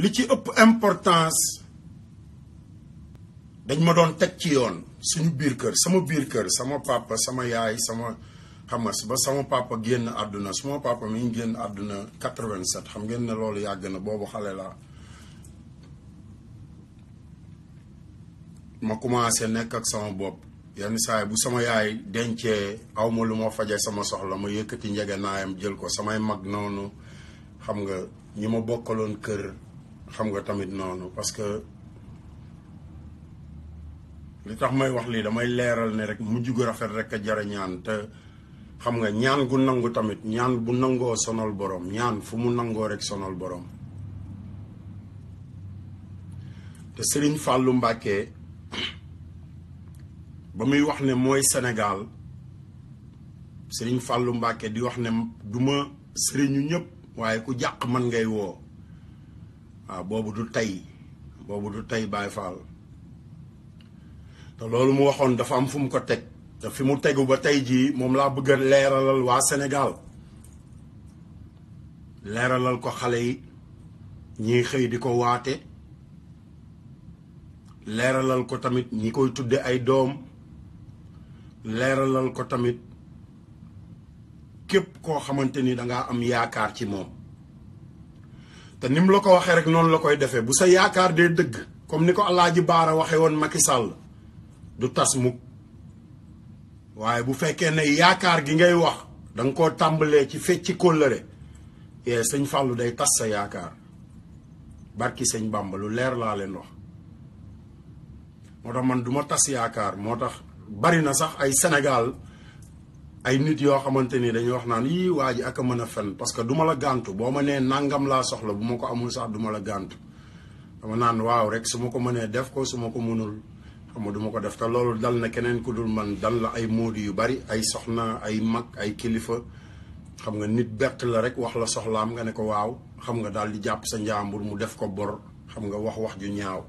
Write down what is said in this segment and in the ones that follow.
li ci ëpp importance dañ ma doon teg ci yoon suñu biir kër sama papa sama yaay sama xamas ba sama papa génn àdduna suma papa mi ngi génn àdduna 87 xam ngeen ne loolu yàgg na boobu xale laa ma commencé nekk ak sama bopp yenn saa bu sama yaay dencee awma lu ma faje sama soxla ma yëkkati njege naayam jël ko samay mag noonu xam nga ñi ma bokkaloon kër xam nga tamit noonu parce que li tax may wax lii damay leeral ne rek mujj gu rafet rek a jara ñaan te xam nga ñaan gu nangu tamit ñaan bu nangoo sonal borom ñaan fu mu nangoo rek sonal borom te Serigne Fallou Mbacké ba muy wax ne mooy Sénégal Serigne Fallou Mbacké di wax ne duma sëriñu ñëpp waaye ku jàq man ngay woo waaw boobu du tey Baye Fall te loolu mu waxoon dafa am fu mu ko teg te fi mu tegu ba tey jii moom laa bëgg a leeralal waa Sénégal leeralal ko xale yi ñiy xëy di ko waate leeralal ko tamit ñi koy tudde ay doom leeralal ko tamit képp koo xamante ni dangaa am yaakaar ci moom te ni mu la ko waxee rek noonu la koy defee bu sa yaakaar dee dëgg comme ni ko Alaaji Baara waxee woon Macky Sall du tas mukk waaye bu fekkee ne yaakaar gi ngay wax danga koo tàmbalee ci fecci kóllëre yee sëñ Fallou day tas sa yaakaar barki sëñ Bàmba lu leer laa leen wax moo tax man duma tas yaakaar moo tax bari na sax ay Sénégal ay nit yoo xamante ni dañuy wax naan yii waa ji ak a mën a fen parce que du ma la gàntu boo ma nee nangam laa soxla bu ma ko amul sax du ma la gàntu dama naan waaw rek su ma ko mënee def ko su ma ko mënul xam nga du ma ko def te loolu dal na keneen ku dul man dal la ay móodi yu bari ay soxna ay mag ay kilifa xam nga nit bett la rek wax la soxlaam nga ne ko waaw xam nga daal di jàpp sa njaambur mu def ko bor xam nga wax ju ñaaw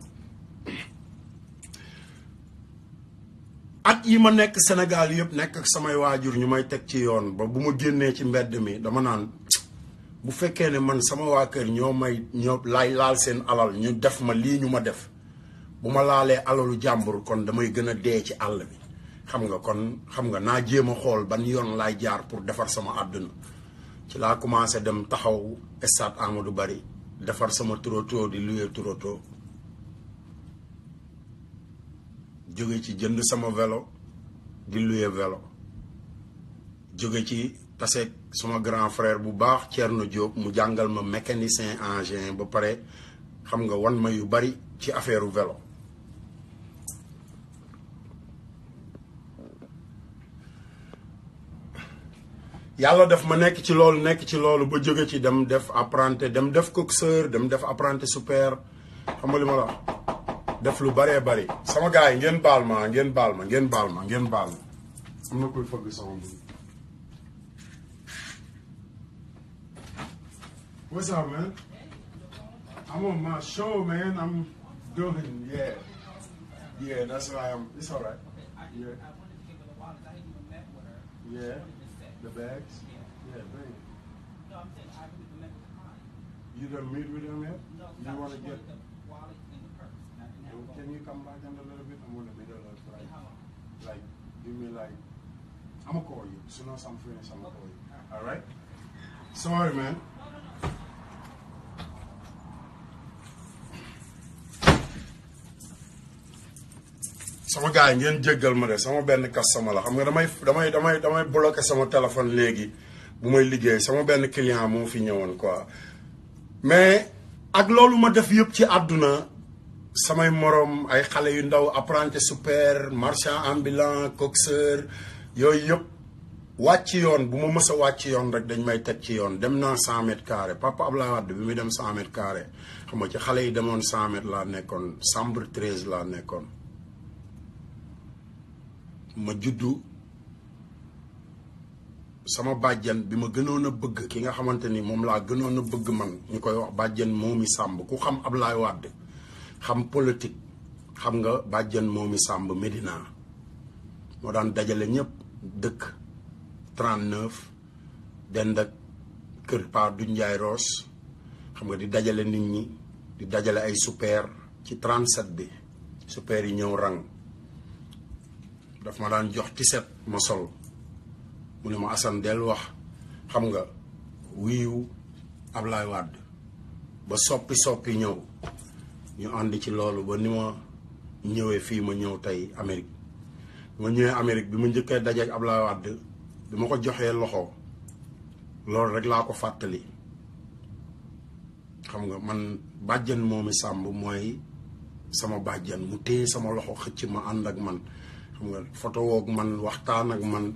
at yi ma nekk Sénégal yëpp nekk ak samay waajur ñu may teg ci yoon ba bu ma génnee ci mbedd mi dama naan bu fekkee ne man sama waa kër ñoo lay laal seen alal ñu def ma lii ñu ma def bu ma laalee alalu jàmbur kon damay gën a dee ci àll bi xam nga kon xam nga naa jéem a xool ban yoon laay jaar pour defar sama àdduna ci laa commencé dem taxaw stade Amadou Barry defar sama troto di louer troto jóge ci jënd sama vélo di louer vélo jóge ci taseeg sama grand frère bu baax Thierno Diop mu jàngal ma mécanicien engin ba pare xam nga wan ma yu bari ci affaire vélo yàlla def ma nekk ci loolu ba jóge ci dem def apprenti dem def coxeur dem def apprenti super xam nga li ma la def lu baree bari sama gars yi ngeen baal ma am na koy fëgg sama bi what's up man I'm on my show man I'm doing yeah that's why it's alright yeah the bags bring it you done meet with them yet you want to get can you come back in a little bit? I'm in the middle of like give me like I'm gonna call you as soon as I'm finished. I'm gonna call you. All right? Sorry, man. sama gars yi ngeen jéggal ma de sama benn customer la xam nga damay bloqué sama téléphone léegi bu may liggéey sama benn client moo fi ñëwoon quoi mais ak loolu ma def yëpp ci àdduna samay morom ay xale yu ndaw apprenti super marchand ambulant coxeur yooyu yëpp wàcc yoon bu ma mës a wàcc yoon rek dañ may teg ci yoon dem naa 100 mètres carrés papa Abdoulaye Wade bi muy dem 100 mètres carrés xam nga ci xale yi demoon 100 mètres laa nekkoon chambre 13 laa nekkoon ma juddu sama bàjjan bi ma gënoon a bëgg ki nga xamante ni moom laa gënoon a bëgg man ñu koy wax bàjjan Momy Samb ku xam Abdoulaye Wade xam politique xam nga bàjjan Momy Samb Médina moo daan dajale ñëpp dëkk 39 dend ak kër Pa du Njaay Roos xam nga di dajale nit ñi di dajale ay super ci 37 bi super yi ñëw rang daf ma daan jox tiset ma sol mu ne ma Assane del wax xam nga wiiw Ablaye Wade ba soppi ñëw ñu ànd ci loolu ba ni ma ñëwee fii ma ñëw tey Amérique ma ñëwee Amérique bi ma njëkkee dajeek Ablaye Wade bi ma ko joxee loxo loolu rek laa ko fàttali xam nga man bàjjan moomi sàmb mooy sama bàjjan mu téye sama loxo xëcc ma ànd ak man xam nga photo woog man waxtaan ak man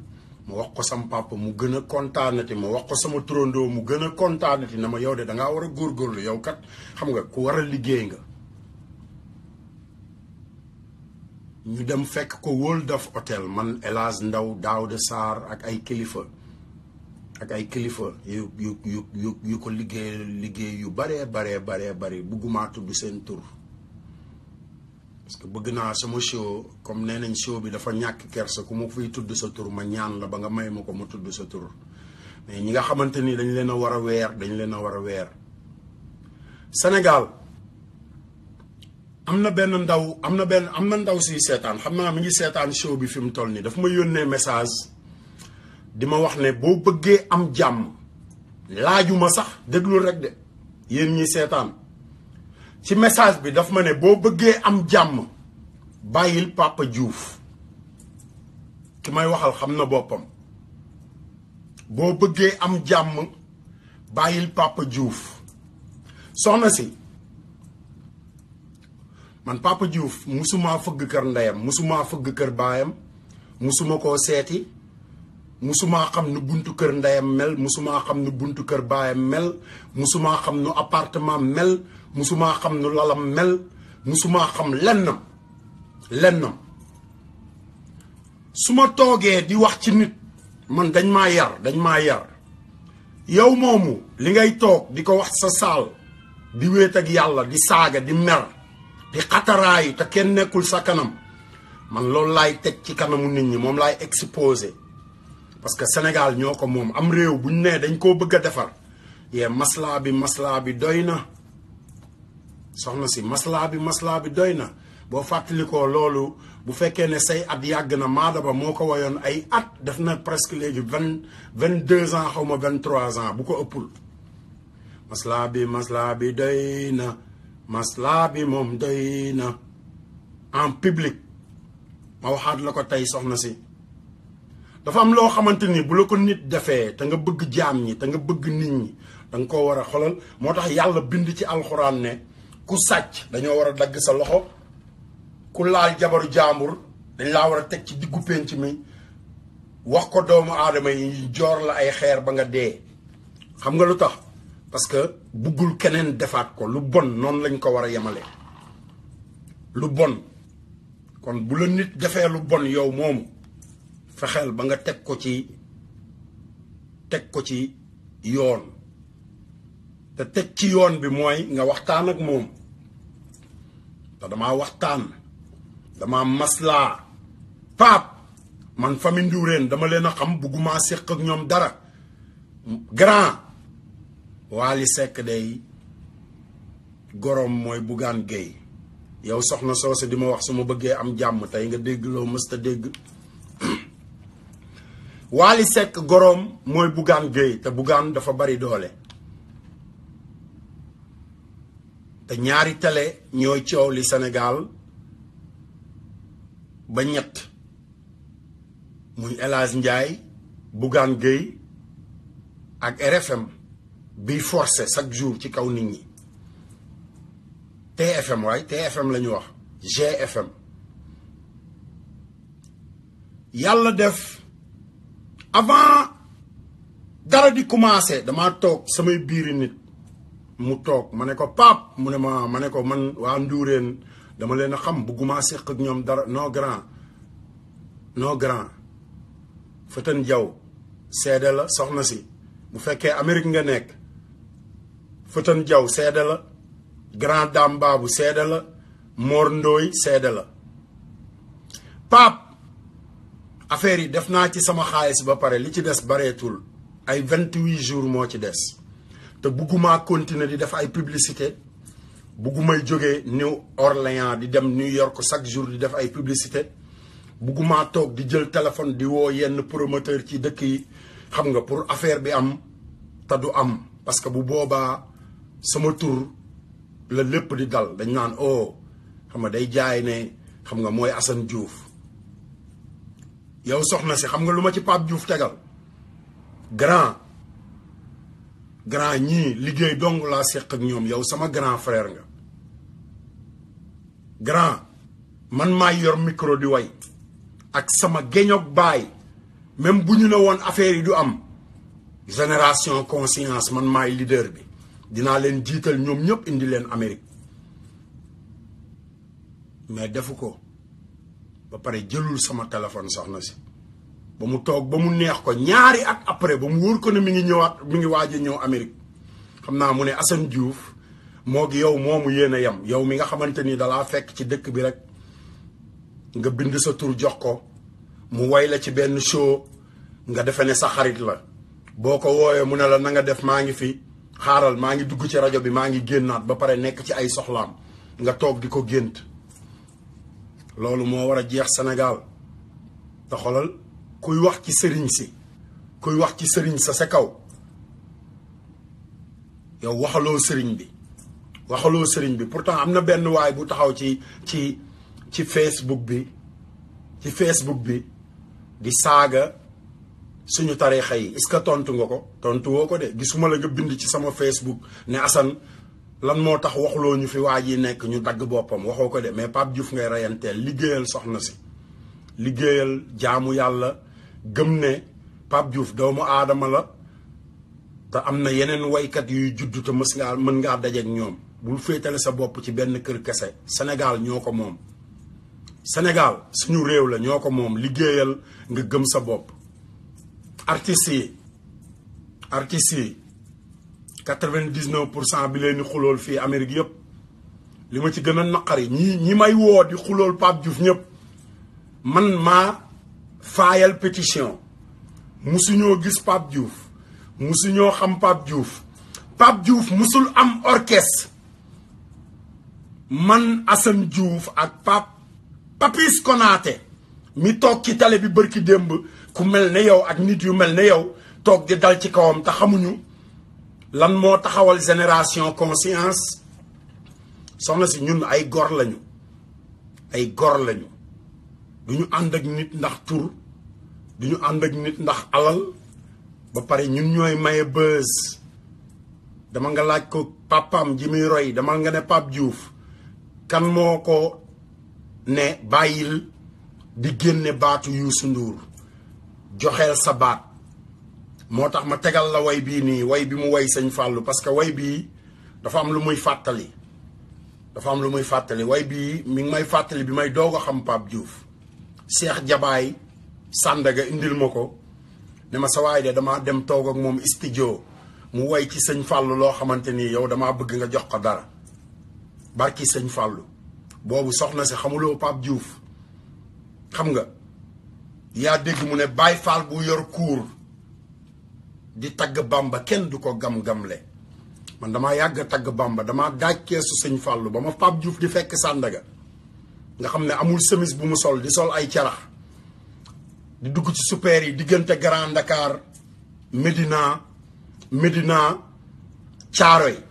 ma wax ko sama papa mu gën a kontaanati ma wax ko sama turandoo mu gën a kontaanati na ma yow de dangaa war a góorgóorlu yow kat xam nga ku war a liggéey nga ñu dem fekk ko World of Hotel man El Hadj Ndaw Daouda Sarr ak ay kilifa yu ko liggéey yu baree bugguma tudd seen tur parce que bëgg naa sama show comme nee nañ show bi dafa ñàkk kersa ku ma fiy tudd sa tur ma ñaan la ba nga may ma ko ma tudd sa tur mais ñi nga xamante ni dañ leen a war a weer dañ leen a war a weer Sénégal am na ndaw si seetaan xam naa mi ngi seetaan show bi fi mu toll nii dafa ma yónnee message di ma wax ne boo bëggee am jàmm laajuma sax déglul rek de yéen ñi seetaan ci message bi daf ma ne boo bëggee am jàmm bàyyil Papa Diouf ki may waxal xam na boppam boo bëggee am jàmm bàyyil Papa Diouf soxna si man Papa Diouf musuma fëgg kër ndeyam musuma fëgg kër baayam musuma koo seeti musuma xam nu buntu kër ndeyam mel musuma xam nu buntu kër baayam mel musuma xam nu appartement mel musuma xam nu lalam mel musuma xam lennam su ma toogee di wax ci nit man dañ maa yar yow moomu li ngay toog di ko wax sa saal di wéet ak yàlla di saaga di mer di xataraayu te kenn nekkul sa kanam man loolu laay teg ci kanamu nit ñi moom laay exposé parce que Sénégal ñoo ko moom am réew bu ñu nee dañ koo bëgg a defar yee maslaa bi doy na soxna si maslaa bi doy na boo fàttalikoo loolu bu fekkee ne say at yàgg na Maadaba moo ko wayoon ay at def na presque léegi 22 ans xaw ma 23 ans bu ko ëppul maslaa bi doy na maslaa bi moom doy na en public ma waxaat la ko tey soxna si dafa am loo xamante ni bu la ko nit defee te nga bëgg jaam ñi te nga bëgg nit ñi da nga koo war a xolal moo tax yàlla bind ci alxuraan ne ku sàcc dañoo war a dagg sa loxo ku laal jabaru jaambur dañ laa war a teg ci diggu pénc mi wax ko doomu aadama yi joor la ay xeer ba nga dee xam nga lu tax parce que buggul keneen defaat ko lu bon noonu lañ ko war a yemale lu bon kon bu la nit defee lu bon yow moomu fexeel ba nga teg ko ci yoon te teg ci yoon bi mooy nga waxtaan ak moom te damaa waxtaan damaa maslaa Pape man famille Ndourène dama leen a xam bugguma séq ak ñoom dara grand Wally Seck day gorom mooy Bougane Gueye yow soxna soose di ma wax su ma bëggee am jàmm tey nga dégg loo mësta dégg Wally Seck gorom mooy Bougane Gueye te Bougane dafa bari doole te ñaari télé ñooy coow li Sénégal ba ñett muy El Hadj Ndiaye Bougane Gueye ak RFM biy forcé chaque jour ci kaw nit ñi TFM waaye TFM la ñu wax GFM yàlla def avant dara di commencé damaa toog samay biiri nit mu toog ma ne ko Pape mu ne ma ne ko man waa Ndourène dama leen a xam bugguma séq ak ñoom dara non grand Fëtën Jaw seede la soxna si bu fekkee Amérique nga nekk Fëtën Jaw seede la grand dame baabu seede la Mor Ndooy seede la Pape affaire yi def naa ci sama xaalis ba pare li ci des bareetul ay 28 jours moo ci des te bugguma continuer di def ay publicité buggumay jógee New Orleans di dem New York chaque jour di def ay publicité bugguma toog di jël téléphone di woo yenn promoteur ci dëkk yi xam nga pour affaire bi am te du am parce que bu boobaa sama tur la lépp di dal dañ naan oh xam nga day jaay ne xam nga mooy Assane Diouf yow soxna si xam nga lu ma ci Pape Diouf tegal grand ñii liggéey dong laa seq ak ñoom yow sama grand frère nga grand man maay yor micro di way ak sama géñog baay même bu ñu ne woon affaire yi du am génération conscience man maay leader bi dinaa leen jiital ñoom ñëpp indi leen Amérique mais defu ko ba pare jëlul sama téléphone soxna si ba mu toog ba mu neex ko ñaari at après ba mu wóor ko ne mi ngi ñëwaat mi ngi waaj a ñëw Amérique xam naa mu ne Assane Diouf moo gi yow moomu yéen a yem yow mi nga xamante ni dalaa fekk ci dëkk bi rek nga bind sa tur jox ko mu way la ci benn show nga defe ne sa xarit la boo ko wooyee mu ne la na nga def maa ngi fi xaaral maa ngi dugg ci rajo bi maa ngi génnaat ba pare nekk ci ay soxlaam nga toog di ko gént loolu moo war a jeex Sénégal te xoolal kuy wax ci sëriñ si kuy wax ci sëriñ sa kaw yow waxaloo sëriñ bi pourtant am na benn waay bu taxaw ci Facebook bi di saaga suñu tariixa yi est-ce que tontu nga ko tontu woo ko de gisuma la nga bind ci sama Facebook ne Assane lan moo tax waxuloo ñu fi waa ji nekk ñu dagg boppam waxoo ko de mais Pape Diouf ngay reyanteel liggéeyal soxna si liggéeyal jaamu yàlla gëm ne Pape Diouf doomu aadama la te am na yeneen waykat yuy judd te mën ngaa dajeek ñoom bul féetale sa bopp ci benn kër kese Sénégal ñoo ko moom Sénégal suñu réew la ñoo ko moom liggéeyal nga gëm sa bopp artistes yi 99% bi leen di xulool fii Amérique yëpp li ma ci gën a naqari ñi may woo di xulool Pape Diouf ñëpp man maa faayal pétition musuñoo gis Pape Diouf musuñoo xam Pape Diouf musul am orchestre man Assane Diouf ak Papis Konaté mi toog ci télé bi bërki démb ku mel ne yow ak nit yu mel ne yow toog di dal ci kawam te xamuñu lan moo taxawal génération conscience soxna si ñun ay gor lañu duñu ànd ak nit ndax tur duñu ànd ak nit ndax alal ba pare ñun ñooy maye buzz dama nga laaj ko papam ji muy roy dama nga ne Pape Diouf kan moo ko ne bàyyil di génne baatu Youssou Ndour joxeel sa baat moo tax ma tegal la way bii nii way bi mu way sëñ Fallou parce que way bii dafa am lu muy fàttali way bii mi ngi may fàttali bi may doog a xam Pape Diouf Cheikh Jabaay Sandaga indil ma ko ne ma sa waay de damaa dem toog ak moom studio mu way ci sëñ Fallou loo xamante ni yow damaa bëgg nga jox ko dara barki sëñ Fallou boobu soxna si xamuloo Pape Diouf xam nga yaa dégg mu ne Baay Faal bu yor kuur di tagg Bamba kenn du ko gam-gamle man damaa yàgg tagg Bamba damaa daaj keesu sëñ Fallou ba ma Pape Diouf di fekk Sandaga nga xam ne amul chemise bu mu sol di sol ay carax di dugg ci super yi diggante Grand Dakar Médina Thiaroye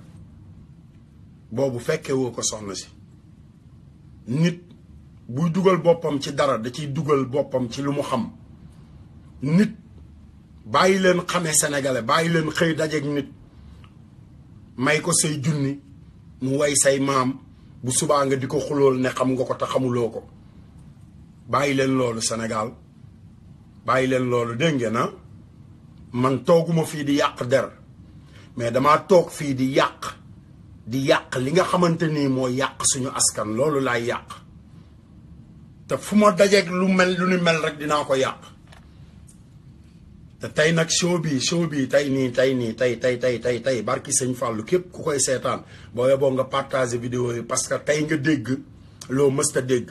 boobu fekke woo ko soxna si nit buy dugal boppam ci dara da ciy dugal boppam ci lu mu xam nit bàyyi leen xamee sénégalais bàyyi leen xëy dajeek nit may ko say junni mu way say maam bu subaa nga di ko xulool ne xam nga ko te xamuloo ko bàyyi leen loolu Sénégal bàyyi leen loolu dégg ngeen na man tooguma fii di yàq der mais damaa toog fii di yàq li nga xamante nii moo yàq suñu askan loolu laay yàq te fu ma dajeeg lu ni mel rek dinaa ko yàq te tey nag show bi tey barki sëñ Fallou képp ku koy seetaan boo yeboo nga partager vidéo yi parce que tey nga dégg loo mësta dégg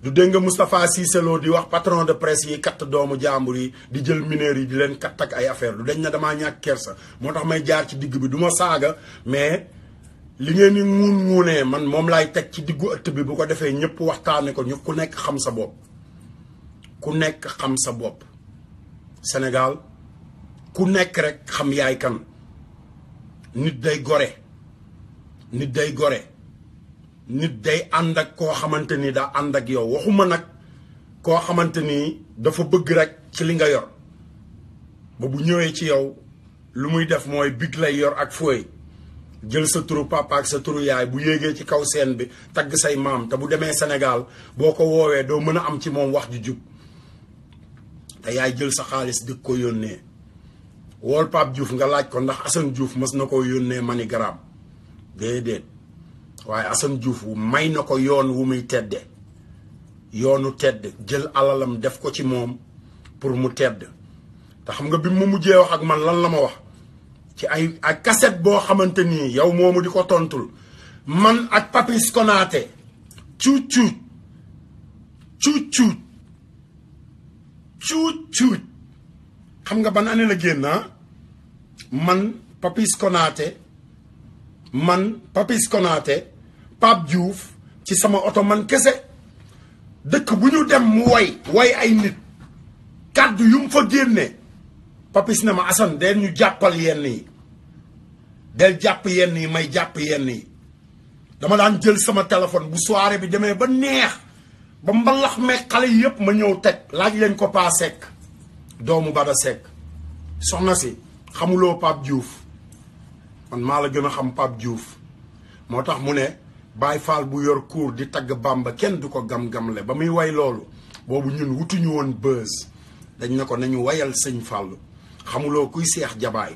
du dégg nga Moustapha Cissé Lo di wax patron de presse yi katt doomu jàmbur yi di jël mineurs yi di leen katt ak ay affaire du dañ na damaa ñàkk kersa moo tax may jaar ci digg bi du ma saaga mais li ngeen ni nguunee man moom laay teg ci diggu ëtt bi bu ko defee ñëpp waxtaane ko ñu ku nekk xam sa bopp ku nekk xam sa bopp Sénégal ku nekk rek xam yaay kan nit day gore nit day gore nit day ànd ak koo xamante ni daa ànd ak yow waxuma nag koo xamante ni dafa bëgg rek ci li nga yor ba bu ñëwee ci yow lu muy def mooy big lay yor ak fooy jël sa turu papa ak sa turu yaay bu yéegee ci kaw scène bi tagg say maam te bu demee Sénégal boo ko woowee doo mën a am ci moom wax ju jub te yaay jël sa xaalis di ko yónnee wool Pape Diouf nga laaj ko ndax Assane Diouf mës na koo yónnee MoneyGram déedéet waaye Assane Diouf may na ko yoon wu muy tedde yoonu tedd jël alalam def ko ci moom pour mu tedd te xam nga bi mu mujjee wax ak man lan la ma wax ci ay cassette boo xamante nii yow moomu di ko tontul man ak Papis Konaté cuuc cuuc xam nga ban année la génn man Papis Konaté Pape Diouf ci sama oto man kese dëkk bu ñu dem mu way ay nit kàddu yu mu fa génne Papis na ma Assane del ñu jàppal yenn yi del jàpp yenn yi may jàpp yenn yi dama daan jël sama téléphone bu soirée bi demee ba neex ba mbalax meeg xale yi yëpp ma ñëw teg laaj leen ko Pa Seck doomu Bada Seck soxna si xamuloo Pape Diouf man maa la gën a xam Pape Diouf moo tax mu ne Baye Fall bu yor cour di tagg Bamba kenn du ko gam-gamle ba muy way loolu boobu ñun wutuñu woon buzz dañ ne ko nañu wayal sëñ Fall xamuloo kuy Seex Jabaay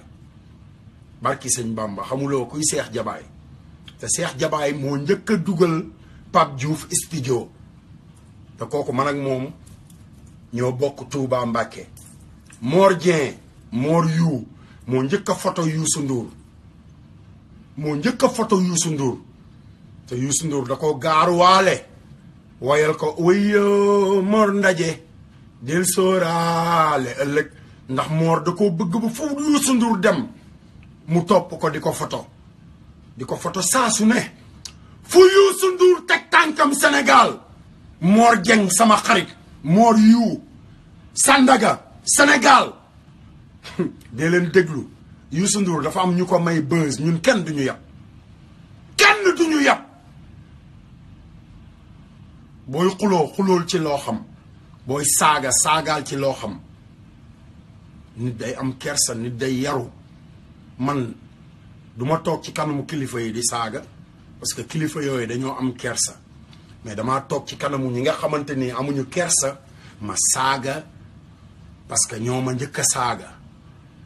barki sëñ Bamba xamuloo kuy Seex Jabaay te Seex Jabaay moo njëkk a dugal Pape Diouf studio te kooku man ak moom ñoo bokk Touba Mbàkke Mor Dieng Mor yu moo njëkk a photo Youssou Ndour moo njëkk a photo Youssou Ndour te Youssou Ndour da ko gaaruwaale wayal ko wéy Mor Ndaje del sóoraale ëllëg ndax Mor da koo bëgg ba fu Youssou Ndour dem mu topp ko di ko photo saa su ne fu Youssou Ndour teg tànkam Sénégal Mor Dieng sama xarit Mor yu Sandaga Sénégal dee leen déglu Youssou Ndour dafa am ñu ko may buzz ñun kenn duñu yàpp booy xulool ci loo xam booy saagaal ci loo xam nit day am kersa nit day yaru man duma toog ci kanamu kilifa yi di saaga parce que kilifa yooyu dañoo am kersa mais damaa toog ci kanamu ñi nga xamante ni amuñu kersa ma saaga parce que ñoo ma njëkk a saaga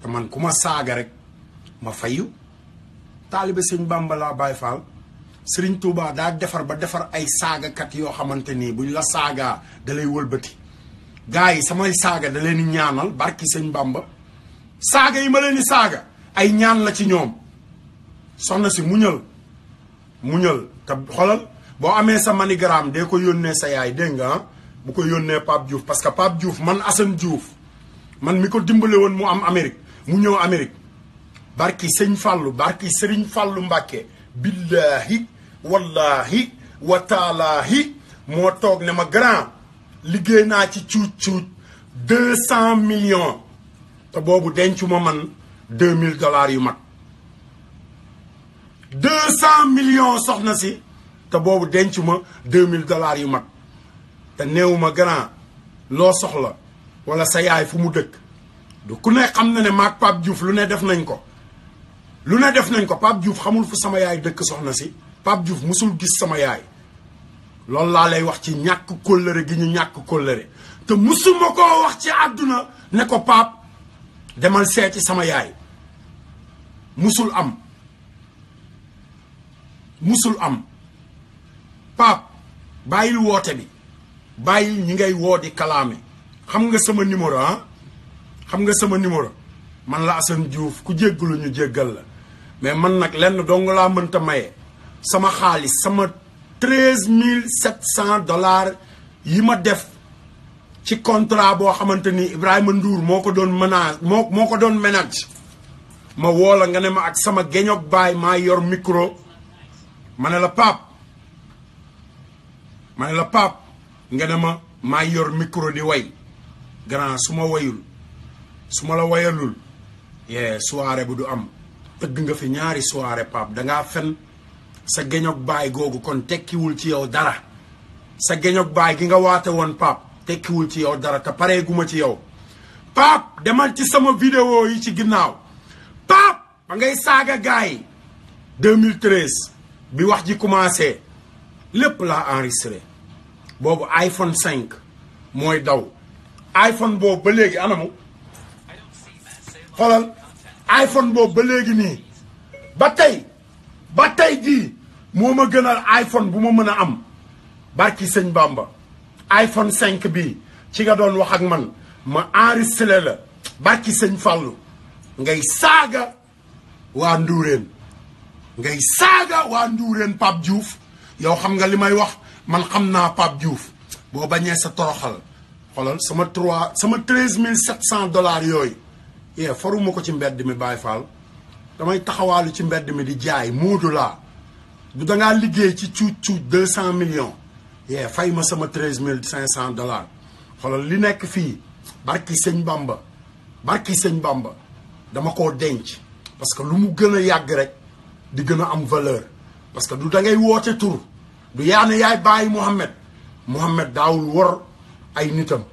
te man ku ma saaga rek ma fayu taalibe sëñ Bamba laa Baay Faal Sëriñ Tuubaa daa defar ba defar ay saagakat yoo xamante nii buñ la saagaa da lay wëlbati gars yi samay saaga da leen di ñaanal barki sëñ Bamba saaga yi ma leen di saaga ay ñaan la ci ñoom soxna si muñal te xolal boo amee sa MoneyGram dee ko yónnee sa yaay dégg nga bu ko yónnee Pape Diouf parce que Pape Diouf man Assane Diouf man mi ko dimbale woon mu am Amérique mu ñëw Amérique barki sëñ Fallou barki Sëriñ Fallou Mbàkke billahi wallahi wa taalaahi moo toog ne ma grand liggéey naa ci cuuc 200 millions te boobu dencu ma man $2000 yu mat 200 millions soxna si te boobu dencu ma $2000 yu mat te néew ma grand loo soxla wala sa yaay fu mu dëkk du ku ne xam na ne maag Pape Diouf lu ne def nañ ko Pape Diouf xamul fu sama yaay dëkk soxna si Pape Diouf musul gis sama yaay loolu laa lay wax ci ñàkk kóllëre gi ñu ñàkk kóllëre te musuma koo wax ci àdduna ne ko Pape demal seeti sama yaay musul am Pape bàyyil woote bi bàyyil ñi ngay woo di kalaame xam nga sama numéro xam nga sama numéro man la Assane Diouf ku jéggalu ñu jéggal la mais man nag lenn dong laa mënta maye sama xaalis sama $13700 yi ma def ci contrat boo xamante ni Ibrahima Ndour moo ko doon moo ko doon ménage ma woo la nga ne ma ak sama geñoog baay maa yor micro ma ne la Pape nga ne ma maa yor micro di way grand su ma wayul su ma la wayalul soirée bu du am tëgg nga fi ñaari soirée Pape dangaa fen sa geñoog baay googu kon tekkiwul ci yow dara sa geñoog baay gi nga waate woon Pape tekkiwul ci yow dara te pareeguma ci yow Pape demal ci sama vidéo yi ci ginnaaw Pape ba ngay saaga gaay yi 2013 bi wax ji commencé lépp laa enregistré boobu iPhone 5 mooy daw iPhone boobu ba léegi anamu xoolal iPhone boobu ba léegi nii ba tey jii moo ma gënal iPhone bu ma mën a am barki sëñ Bamba iPhone 5 bi ci nga doon wax ak man ma enregistré la barki sëñ Fallou ngay saaga waa Ndourène Pape Diouf yow xam nga li may wax man xam naa Pape Diouf boo bañee sa toroxal xoolal sama 13700 dollars yooyu faruma ko ci mbedd mi Baye Fall damay taxawaalu ci mbedd mi di jaay muudu laa du dangaa liggéey ci cuuc 200 millions fay ma sama 13500 dollars xoolal li nekk fii barki sëñ Bamba dama koo denc parce que lu mu gën a yàgg rek di gën a am valeur parce que du da ngay woote tur du yaa ne yaay bàyyi Mouhamed daawul wor ay nitam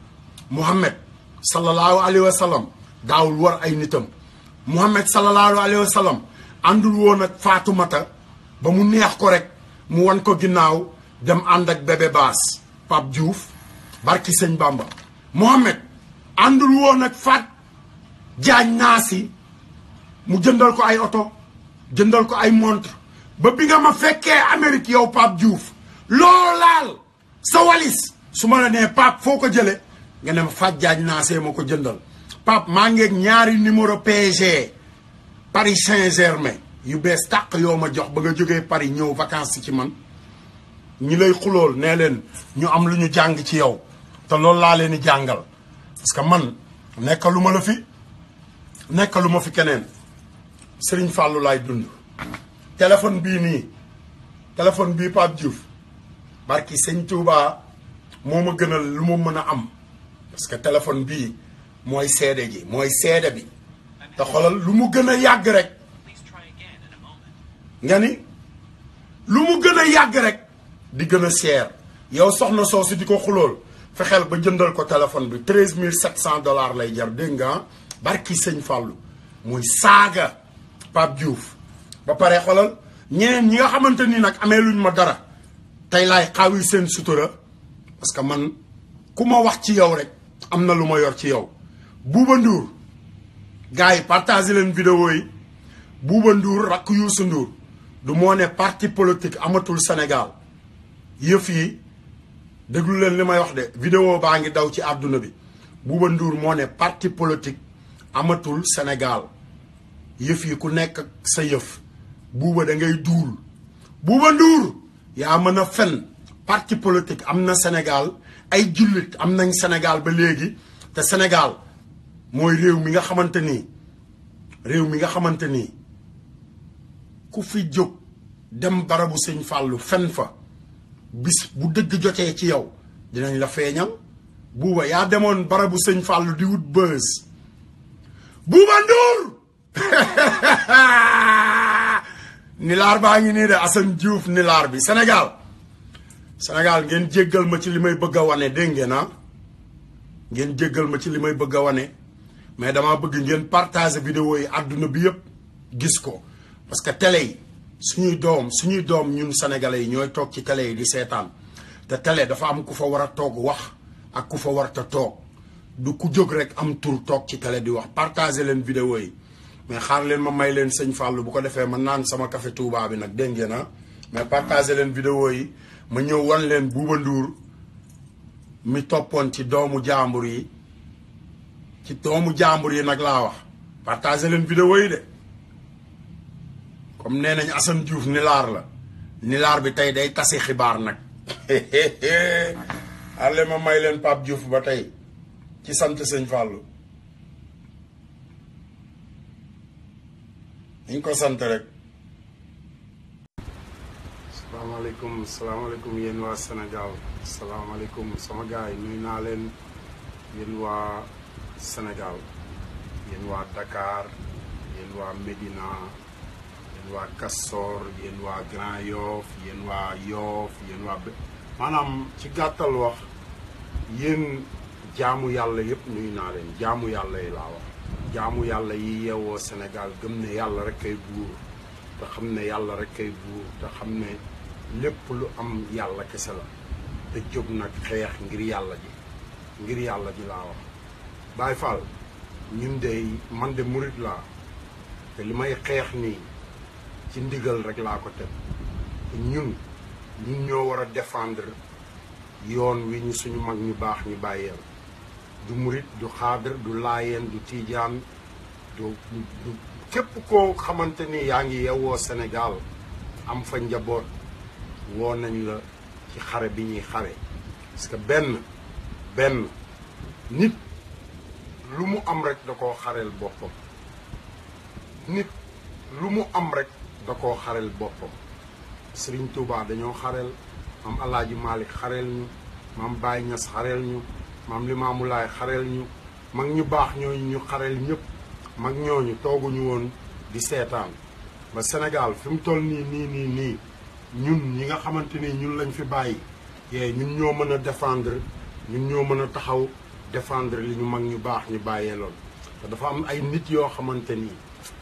Mouhamed sallallahu alayhi wa sallam daawul wor ay nitam Mouhamed sallallahu alayhi wa sallam àndul woon ak Faatumata ba mu neex ko rek mu wan ko ginnaaw dem ànd ak bébé baas Pape Diouf barki sëñ Bamba Mouhamed àndul woon ak Fat Jaañ Naasi mu jëndal ko ay oto jëndal ko ay montre ba bi nga ma fekkee Amérique yow Pape Diouf loo laal sa walis su ma la nee Pape foo ko jële nga ne ma Fat Jaañ Naasee ma ko jëndal Pape maa ngeeg ñaari numéro PSG Paris Saint-Germain yu bees tàq yoo ma jox ba nga jógee Paris ñëw vacances ci man ñi lay xulool nee leen ñu am lu ñu jàng ci yow te loolu laa leen di jàngal parce que man nekkaluma la fi nekkaluma fi keneen Serigne Fallou laay dund téléphone bii Pape Diouf barki sëñ Touba moo ma gënal lu ma mën a am parce que téléphone bii mooy seede ji mooy seede bi te xoolal lu mu gën a yàgg rek nga ni lu mu gën a yàgg rek di gën a seer yow soxna soosu di ko xulool fexeel ba jëndal ko téléphone bi 13700 dollars lay jar dégg nga barki sëñ Fallou muy saaga Pape Diouf ba pare xoolal ñeneen ñi nga xamante ni nag amee luñ ma dara tey laay xaawi seen sutura parce que man ku ma wax ci yow rek am na lu ma yor ci yow Bouba Ndour gars yi partagé leen vidéo yi Bouba Ndour rakk Youssou Ndour du moo ne parti politique amatul Sénégal yëf yi déglu leen li may wax de vidéo baa ngi daw ci àdduna bi Bouba Ndour moo ne parti politique amatul Sénégal yëf yi ku nekk sa yëf Bouba da ngay duul Bouba Ndour yaa mën a fen parti politique am na Sénégal ay jullit am nañ Sénégal ba léegi te Sénégal mooy réew mi nga xamante ni ku fi jóg dem barabu sëñ Fallou fen fa bis bu dëgg jotee ci yow dinañ la feeñal Bouba yaa demoon barabu sëñ Fallou di wut buzz Bouba Ndour nilaar baa ngi nii de Assane Diouf nilaar bi Sénégal ngeen jéggal ma ci li may bëgg a wane dégg ngeen ngeen jéggal ma ci li may bëgg a wane mais dama bëgg ngeen partager vidéo yi àdduna bi yëpp gis ko parce que télé yi suñuy doom ñun sénégalais yi ñooy toog ci télé yi di seetaan te télé dafa am ku fa war a toog wax ak ku fa warta toog du ku jóg rek am tur toog ci télé di wax partager leen vidéo yi mais xaar leen ma may leen sëñ Fallou bu ko defee ma naan sama café Touba bi nag dégg ngeen mais partager leen vidéo yi ma ñëw wan leen Bouba Ndour mi toppoon ci doomu jàmbur yi nag laa wax partager leen vidéo yi de comme nee nañ Assane Diouf nilaar la nilaar bi tey day tasi xibaar nag àlle ma may leen Pape Diouf ba tey ci sant sëñ Fallou ñu ko sant rek. salaamaaleykum yéen waa Sénégal salaamaaleykum sama gars yi nuyu naa leen yéen waa Sénégal yéen waa Dakar yéen waa Médina yéen waa Castor yéen waa Grand Yoff yéen waa Yoff yéen waa maanaam ci gàttal wax yéen jaamu yàlla yëpp nuyu naa leen jaamu yàlla yi laa wax jaamu yàlla yi yeewoo Sénégal gëm ne yàlla rek kay buur te xam ne yàlla rek kay buur te xam ne lépp lu am yàlla kese la te jóg nag xeex ngir yàlla ji laa wax Baye Fall ñun de man de murit laa te li may xeex nii ci ndigal rek laa ko teg te ñun ñoo war a défendre yoon wi ñu suñu mag ñu baax ñu bàyyeel du murit du xaadar du laayeen du tiijaan du képp koo xamante ni yaa ngi yewwoo Sénégal am fa njaboot woo nañ la ci xare bi ñuy xare parce que benn nit lu mu am rek da koo xareel boppam nit lu mu am rek da koo xareel boppam Serigne Touba dañoo xareel maam Alaaji Malick xareel ñu maam Baye Niass xareel ñu maam Limaamu Laay xareel ñu mag ñu baax ñooñu ñu xareel ñëpp mag ñooñu tooguñu woon di seetaan ba Sénégal fi mu toll nii ñun ñi nga xamante ni ñun lañ fi bàyyi ñun ñoo mën a défendre ñun ñoo mën a taxaw défendre li ñu mag ñu baax ñu bàyyee lool te dafa am ay nit yoo xamante ni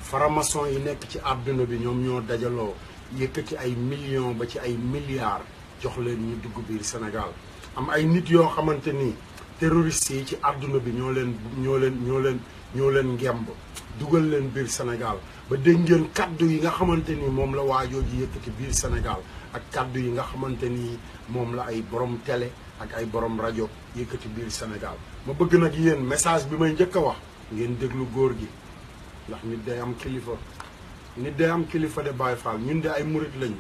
faramason yi nekk ci àdduna bi ñoom ñoo dajaloo yëkkati ay millions ba ci ay milliards jox leen ñu dugg biir Sénégal am ay nit yoo xamante ni terroristes yi ci àdduna bi ñoo leen ngemb dugal leen biir Sénégal ba dégg ngeen kaddu yi nga xamante ni moom la waajoo ji yëkkati biir Sénégal ak kaddu yi nga xamante ni moom la ay borom télé ak ay borom rajo yëkkati biir Sénégal ma bëgg nag yéen message bi may njëkk a wax ngeen déglu góor gi ndax nit day am kilifa de Baye Fall ñun de ay murit lañu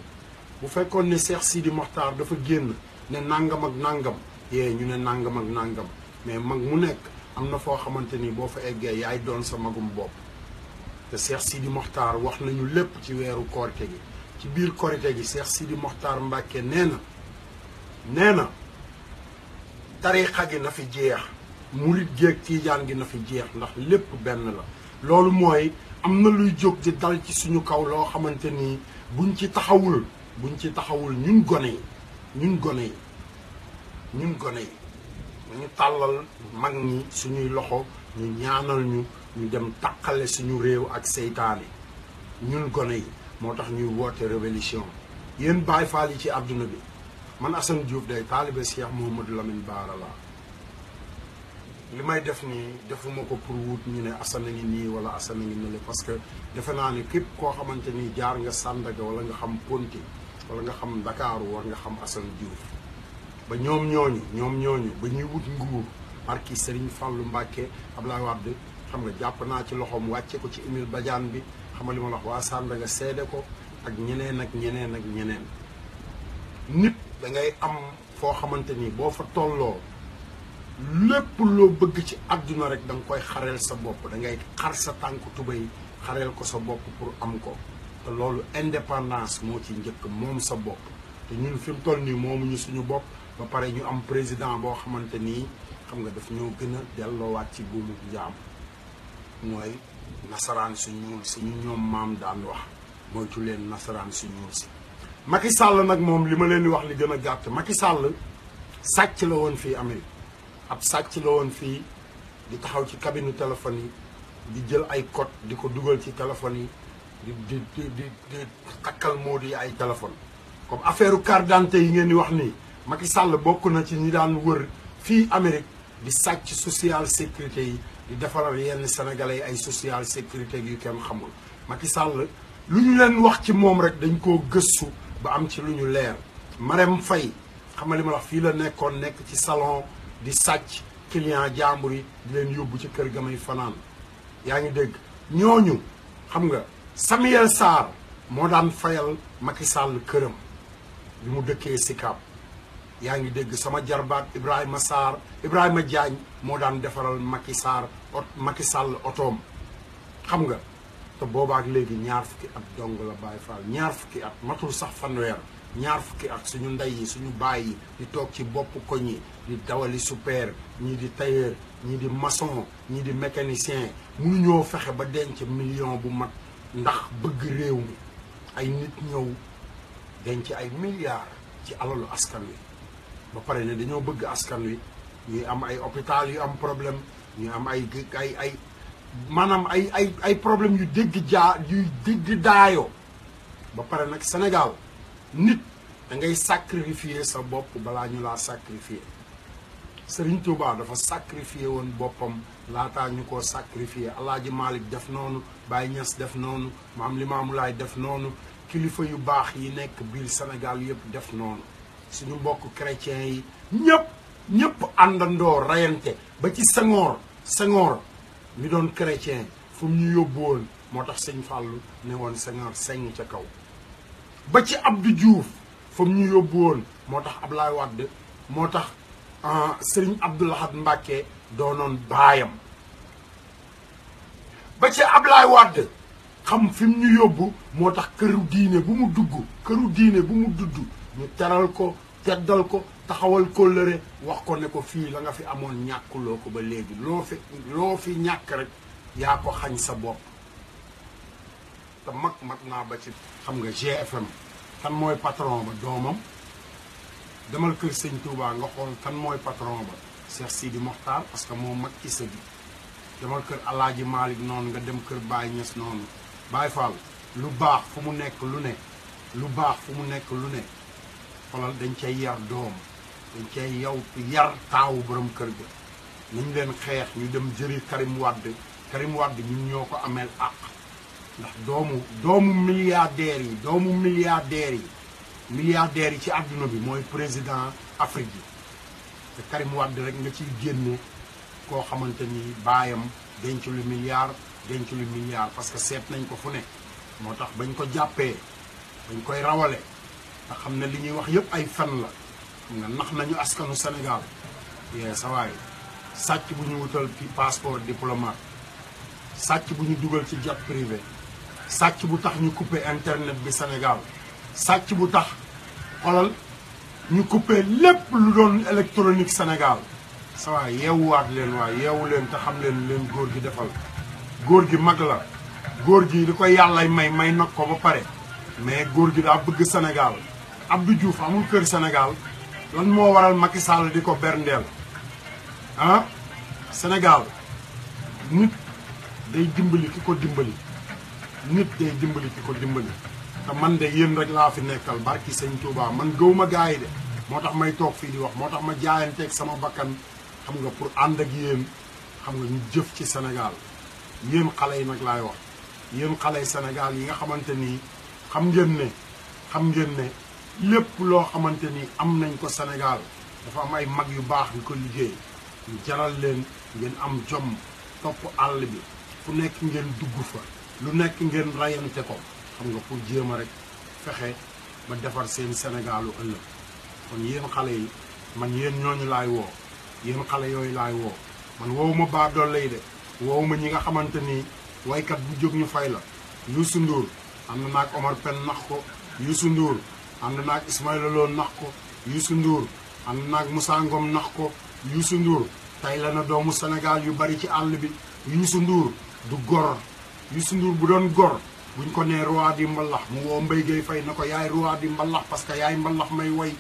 bu fekkoon ne Cheikh Sidi Mokhtar dafa génn ne nangam ak nangam ñu ne nangam ak nangam mais mag mu nekk am na foo xamante ni boo fa eggee yaay doon sa magum bopp te Cheikh Sidi Mokhtar wax nañu lépp ci weeru korite gi ci biir korite gi Cheikh Sidi Mokhtar Mbacke nee na tarixa gi na fi jeex murit géeg tiijaan gi na fi jeex ndax lépp benn la loolu mooy am na luy jóg di dal ci suñu kaw loo xamante ni buñ ci taxawul ñun gone yi ñu tàllal mag ñi suñuy loxo ñu ñaanal ñu dem taqale suñu réew ak seytaane ñun gone yi moo tax ñuy woote révolution yéen Baye Fall yi ci àdduna bi man Assane Diouf day taalibe Cheikh Mouhamadou Lamine Bara la li may def nii defuma ko pour wut ñu ne Assane a ngi nii wala Assane a ngi nële parce que defe naa ne képp koo xamante ni jaar nga Sandaga wala nga xam Ponti wala nga xam Ndakaaru war nga xam Assane Diouf ba ñoom ñooñu ba ñuy wut nguur barki Serigne Fallou Mbacke Abdoulaye Wade xam nga jàpp naa ci loxoom wàcce ko ci Émile Badiane bi xam nga li ma wax waa Sandaga seede ko ak ñeneen nit da ngay am foo xamante ni boo fa tolloo lépp loo bëgg ci àdduna rek da nga koy xareel sa bopp da ngay xar sa tànk tubéy xareel ko sa bopp pour am ko te loolu indépendance moo ci njëkk moom sa bopp te ñun fi mu toll nii moomuñu suñu bopp ba pare ñu am président boo xamante nii xam nga daf ñoo gën a delloowaat ci buumu jaam mooy nasaraan su ñuul si ñu ñoom maam daan wax moytu leen nasaraan su ñuul si Macky Sall nag moom li ma leen di wax li gën a gàtt Macky Sall sàcc la woon fii Amérique ab sàcc la woon fii di taxaw ci cabine téléphone yi di jël ay code di ko dugal ci téléphone yi di takkal Modou yi ay téléphone comme affaire carte d'identité yi ngeen di wax nii Macky Sall bokk na ci ñi daan wër fii Amérique di sàcc social sécurité yi di defaral yenn sénégalais yi ay social sécurité yu kenn xamul Macky Sall lu ñu leen wax ci moom rek dañ koo gëstu ba am ci lu ñu leer Marème Faye xam nga li ma wax fii la nekk ci salon di sàcc client jàmbur yi di leen yóbbu ci kër ga may fanaan yaa ngi dégg ñooñu xam nga Samuel Sarr moo daan fayal Macky Sall këram bi mu dëkkee Sicap yaa ngi dégg sama jarbaat Ibrahima Diagne moo daan defaral Macky Sall otoom xam nga te boobaak léegi ñaar fukki at dong la Baye Fall ñaar fukki at matul sax fanweer ñaar fukki at suñu ndey yi suñu baay yi di toog ci bopp koñ yi di dawali super ñii di tailleur ñii di maçon ñii di mécanicien mënuñoo fexe ba denc million bu mat ndax bëgg réew mi ay nit ñëw denc ay milliards ci alalu askan wi ba pare ne dañoo bëgg askan wi ñuy am ay hôpital yu am problème ñu am ay maanaam ay problème yu dégg daayoo ba pare nag Sénégal nit da ngay sacrifier sa bopp balaa ñu laa sacrifier Serigne Touba dafa sacrifier woon boppam laataa ñu koo sacrifier Alaaji Malick def noonu Baye Niass def noonu Maam Limaamu Laay def noonu kilifa yu baax yi nekk biir Sénégal yëpp def noonu suñu mbokk chrétiens yi ñëpp àndandoo rayante ba ci Senghor mi doon chrétien fu mu ñu yóbbu woon moo tax sëñ Fallou ne woon Senghor seng ca kaw ba ci Abdou Diouf fu mu ñu yóbbu woon moo tax Ablaye Wade moo tax Serigne Abdou Lahad Mbacké doonoon baayam ba ci Ablaye Wade xam fi mu ñu yóbbu moo tax këru diine bu mu dudd ñu teral ko teddal ko taxawal kóllëre wax ko ne ko fii la nga fi amoon ñàkkuloo ko ba léegi loo fi ñàkk rek yaa ko xañ sa bopp te mat naa ba ci xam nga GFM kan mooy patron ba doomam demal kër sëñ Touba nga xool kan mooy patron ba Cheikh Sidi Mokhtar parce que moo mag ci sa bi demal kër Alaaji Malick noonu nga dem kër Baye Niass noonu Baye Fall lu baax fu mu nekk lu ne xoolal dañ cay yar doom dañ cay yar taawu borom kër ga nañ leen xeex ñu dem jëri Karim Wade ñun ñoo ko ameel àq ndax doomu milliardaires yi ci àdduna bi mooy président Afrique yi te Karim Wade rek nga ciy génne koo xamante ni baayam denc lu milliard parce que seet nañ ko fu ne moo tax bañ ko jàppee dañ koy rawale te xam ne li ñuy wax yëpp ay fen la xam nga nax nañu askanu Sénégal yee sa waay sàcc bu ñu wutal ci passeport diplomate sàcc bu ñu dugal ci jet privé sàcc bu tax ñu coupé internet bi Sénégal sàcc bu tax xoolal ñu coupé lépp lu doon électronique Sénégal sa waay yeewuwaat leen yeewu leen te xam leen góor gi defal góor gi mag la góor gi li ko yàllay may nag ko ba pare mais góor gi daa bëgg Sénégal Abdou Diouf amul kër Sénégal lan moo waral Macky Sall di ko berndeel Sénégal nit day dimbali ki ko dimbali te man de yéen rek laa fi nekkal barki sëñ Touba man gëwuma gars yi de moo tax may toog fii di wax moo tax ma jaayanteeg sama bakkan xam nga pour ànd ak yéen xam nga ñu jëf ci Sénégal yéen xale yi nag laay wax yéen xale yi Sénégal yi nga xamante ni xam ngeen ne lépp loo xamante ni am nañ ko Sénégal dafa am ay mag yu baax yu ko liggéey ñu jaral leen ngeen am jom topp àll bi fu nekk ngeen dugg fa lu nekk ngeen rayante ko xam nga pour jéem a rek fexe ba defar seen Sénégalu ëllëg kon yéen xale yi man yéen ñooñu laay woo yéen xale yooyu laay woo man woowuma baa doole de woowuma ñi nga xamante ni waykat bu jóg ñu fay la Youssou Ndour ànd naag Omar Pène nax ko Youssou Ndour ànd naag Ismaïla Lo nax ko Youssou Ndour ànd naag Moussa Ngom nax ko Youssou Ndour tey la na doomu Sénégal yu bari ci àll bi Youssou Ndour du gor Youssou Ndour bu doon gor buñ ko nee roi di mbalax mu woo Mbaye Gueye Faye na ko yaay roi di mbalax parce que yaay mbalax may woy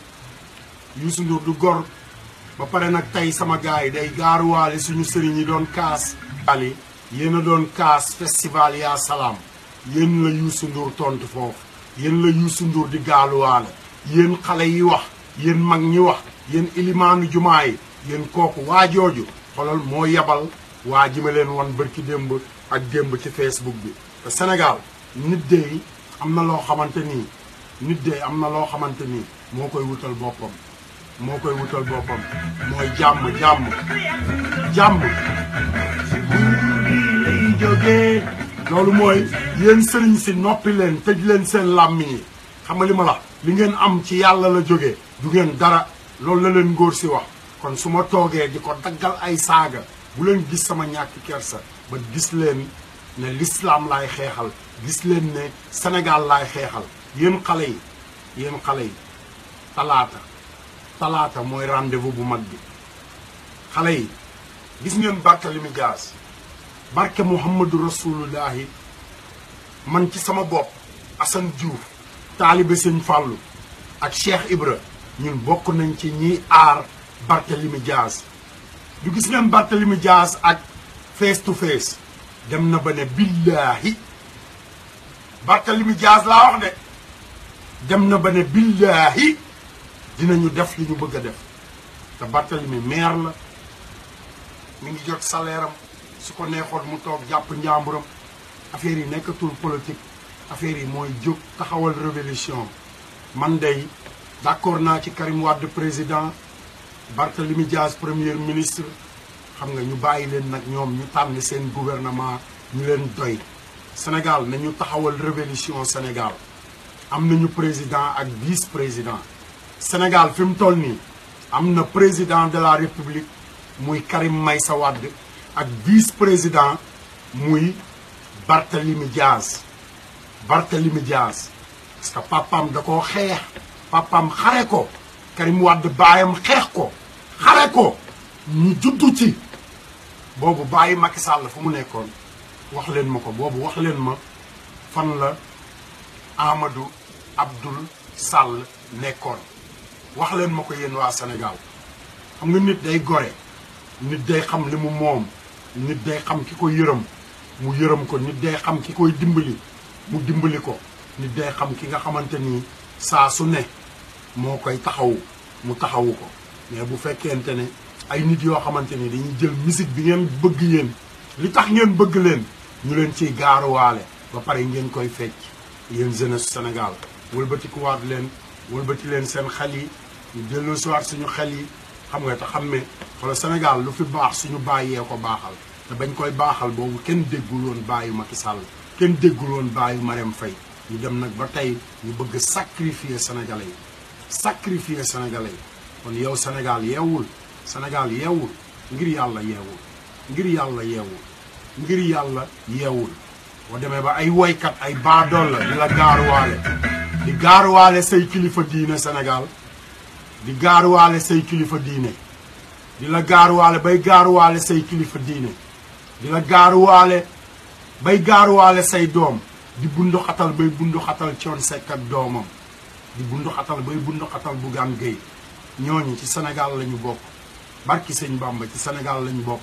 Youssou Ndour du gor ba pare nag tey sama gars yi day gaaruwaale suñu sëriñ yi doon kaas ali yéen a doon kaas festival yaa salaam yéen la Youssou Ndour tontu foofu yéen la Youssou Ndour di gaaluwaale yéen xale yi wax yéen mag ñi wax yéen ilimaanu jumaa yi yéen kooku waa jooju xolal moo yebal waa ji ma leen wan bërki démb ak démb ci Facebook bi te Sénégal nit dey am na loo xamante nii moo koy wutal boppam mooy jàmm lay jógee loolu mooy yéen sëriñ si noppi leen tëj leen seen làmmiñ yi xam nga li ma la li ngeen am ci yàlla la jógee du ngeen dara loolu la leen ngóor si wax kon su ma toogee di ko daggal ay saaga bu leen gis sama ñàkk kersa ba gis leen ne l'islam laay xeexal gis leen ne Sénégal laay xeexal yéen xale yi talaata mooy rendez-vous bu mag bi xale yi gis ngeen Barthélémy Dias barke Muhammadu Rasulullahi man ci sama bopp Assane Diouf taalibe Sëñ Fàllu ak Cheikh Ibra ñun bokk nañ ci ñiy aar Barthélémy Dias du gis ngeen Barthélémy Dias ak face to face dem na ba ne billaahi Barthélémy Dias laa wax de dem na ba ne billaahi dinañu def li ñu bëgg a def te Barthélémy maire la mi ngi jot salaire am su ko neexoon mu toog jàpp njàmburam affaire yi nekkatul politique affaire yi mooy jóg taxawal révolution man day d'accord naa ci Karim Wade président Barthélémy Dias premier ministre xam nga ñu bàyyi leen nag ñoom ñu tànn seen gouvernement ñu leen doy Sénégal nañu taxawal révolution Sénégal am nañu président ak vice président Sénégal fi mu toll nii am na président de la république muy Karim Meïssa Wade ak vice président muy Barthélémy Dias parce que papaam da koo xeex papaam xare ko Karim Wade baayam xeex ko xare ko ñu juddu ci boobu bàyyi Macky Sall fu mu nekkoon wax leen ma ko boobu wax leen ma fan la Amadou Abdoul Sall nekkoon wax leen ma ko yéen waa Sénégal xam nga nit day gore nit day xam li mu moom nit day xam ki ko yërëm mu yërëm ko nit day xam ki koy dimbali mu dimbali ko nit day xam ki nga xamante ni saa su ne moo koy taxawu mu taxawu ko mais bu fekkente ne ay nit yoo xamante ni dañuy jël musique bi ngeen bëgg yéen li tax ngeen bëgg leen ñu leen ciy gaaruwaale ba pare ngeen koy fecc yéen jeunesse Sénégal wëlbatikuwaat leen wëlbati leen seen xel yi ñu delloo siwaat suñu xel yi xam nga te xam ne wala Sénégal lu fi baax suñu bàyyee ko baaxal te bañ koy baaxal boobu kenn déggul woon bàyyu Macky Sall kenn déggul woon bàyyu Marème Faye ñu dem nag ba tey ñu bëgg sacrifier Sénégalais yi kon yow Sénégal yeewul Sénégal yeewul ngir yàlla yeewul boo demee ba ay woykat ay baadool la di la gaaruwaale say kilifa diine Sénégal di gaaruwaale say kilifa diine di la gaaruwaale bay gaaruwaale say kilifa diine di la gaaruwaale bay gaaruwaale say doom di bunduxatal bay bunduxatal Thione Seck ak doomam di bunduxatal bay bunduxatal Bougane Gueye ñooñu ci Sénégal la ñu bokk barki Sëñ Bamba ci Sénégal la ñu bokk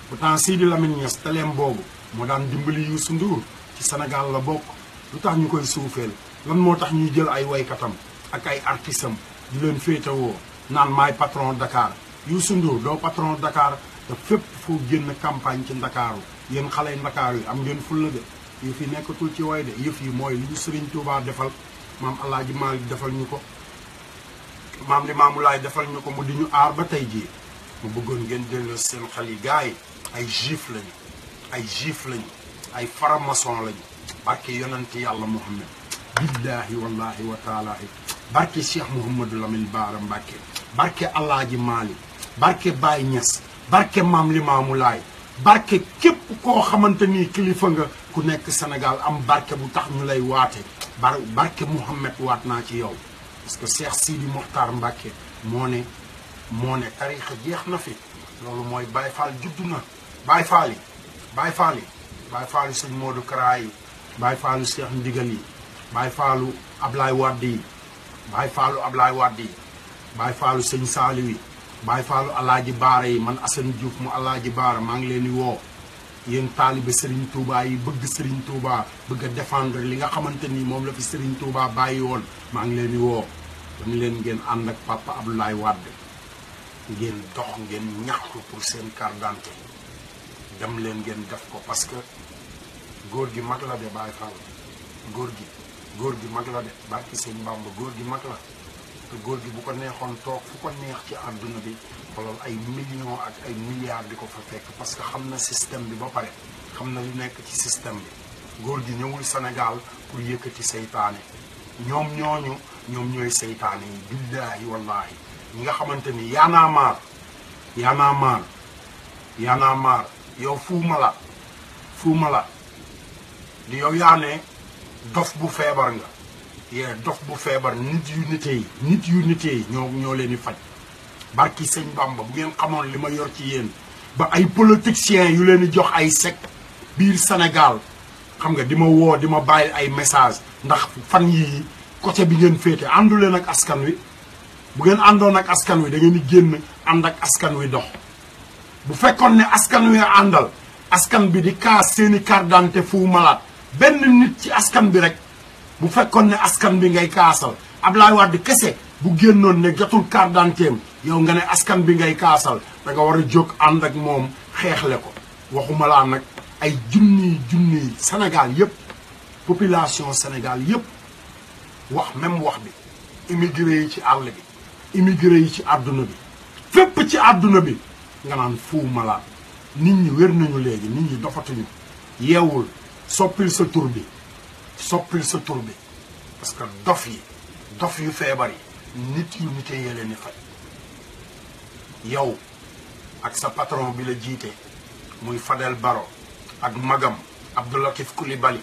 pourtant Sidi Lamine Niass teleem boobu moo daan dimbali Youssou Ndour ci Sénégal la bokk lu tax ñu koy suufeel lan moo tax ñuy jël ay waykatam ak ay artisam di leen féetewoo naan maay patron Dakar Youssou Ndour doo patron Dakar te fépp foo génn campagne ci Ndakaaru yéen xale Ndakaar yi am ngeen fulla de yëf yi nekkatul ci way de yëf yi mooy li ñu Serigne Touba defal maam Alaaji Maalik defal ñu ko maam Limaamu Laay defal ñu ko mu di ñu aar ba tey jii mu bëggoon ngeen delloo seen xel yi gars yi ay juif lañu ay faramason lañu barke yonante yàlla Muhammad billaahi wallaahi wa taalaahi barke Cheikh Mouhamadou Lamine Bara Mbacke barke Alaaji Maalik barke Baye Niass barke maam Limaamu Laay barke képp koo xamante ni kilifa nga ku nekk Sénégal am barke bu tax ñu lay waate barke Mouhamed waat naa ci yow parce que Cheikh Sidi Mokhtar Mbacke moo ne tariixa jeex na fi loolu mooy Baye Fall juddu na Baye Fall yi sëñ Modou Kara yi Baye Fallu Cheikh Ndigal yi Baye Fallu Ablaye Wade yi Baye Fallu sëñ Saliou yi Baye Fallu Alaaji Baara yi man Assane Diouf mu Alaaji Baara maa ngi leen di woo yéen taalibe Serigne Touba yi bëgg Serigne Touba bëgg a défendre li nga xamante ni moom la fi Serigne Touba bàyyi woon maa ngi leen di woo dañu leen ngeen ànd ak Papa Abdoulaye Wade ngeen dox ngeen ñaxtu pour seen carte d'identité dem leen ngeen def ko parce que góor gi mag la de Baye Fall góor gi mag la de barki Sëñ Bamba góor gi mag la te góor gi bu ko neexoon toog fu ko neex ci àdduna bi xoolal ay millions ak ay milliards di ko fa fekk parce que xam na système bi ba pare xam na lu nekk ci système bi góor gi ñëwul Sénégal pour yëkkati seytaane ñoom ñooy seytaane yi billaahi wallaahi ñi nga xamante ni yaanaa maar yow Fou Malade di yow yaa ne dof bu feebar nga dof bu feebar nit yu nite yi ñoo leen di faj barki sëñ Bamba bu ngeen xamoon li ma yor ci yéen ba ay politiciens yu leen di jox ay secte biir Sénégal xam nga di ma woo di ma bàyyi ay message ndax fan yii côté bi ngeen féete àndu leen ak askan wi bu ngeen àndoon ak askan wi da ngeen di génn ànd ak askan wi dox bu fekkoon ne askan wi àndal askan bi di kaas seeni carte d'identité Fou Malade benn nit ci askan bi rek bu fekkoon ne askan bi ngay kaasal Abdoulaye Wade kese bu génnoon ne jotul carte d'identité yow nga ne askan bi ngay kaasal da nga war a jóg ànd ak moom xeexle ko waxuma laa nag ay junniy Sénégal yëpp population Sénégal yëpp wax même wax bi immigré yi ci àll bi immigré yi ci àdduna bi fépp ci àdduna bi nga naan Fou Malade nit ñi wér nañu léegi nit ñi dofatuñu yeewul soppil sa tur bi parce que dof yu feebar yi nit yu nite yee leen di faj yow ak sa patron bi la jiite muy Fadel Baro ak magam Abdoulatif Coulibaly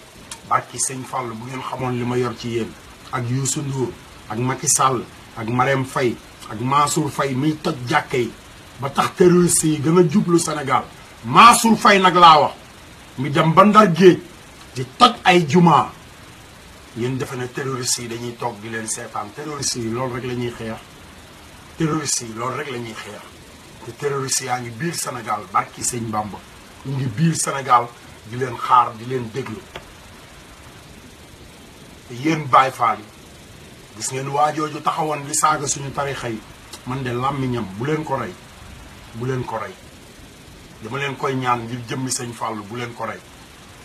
barki sëñ Fall bu ngeen xamoon li ma yor ci yéen ak Youssou Ndour ak Macky Sall ak Marème Faye ak Mansour Faye miy toj jàkke yi ba tax terroriste yi gën a jublu Sénégal Mansour Faye nag laa wax mi dem ba Ndar géej di toj ay jumaa yéen defe ne terroriste yi dañuy toog di leen seetaan terroriste yi loolu rek la ñuy xeex te terroriste yaa ngi biir Sénégal barki sëñ Bamba ñu ngi biir Sénégal di leen xaar di leen déglu te yéen Baye Fall yi gis ngeen waajooju taxawoon di saaga suñu tarixa yi man de làmmiñam bu leen ko rey dama leen koy ñaan ngir jëmmi sëñ Fall bu leen ko rey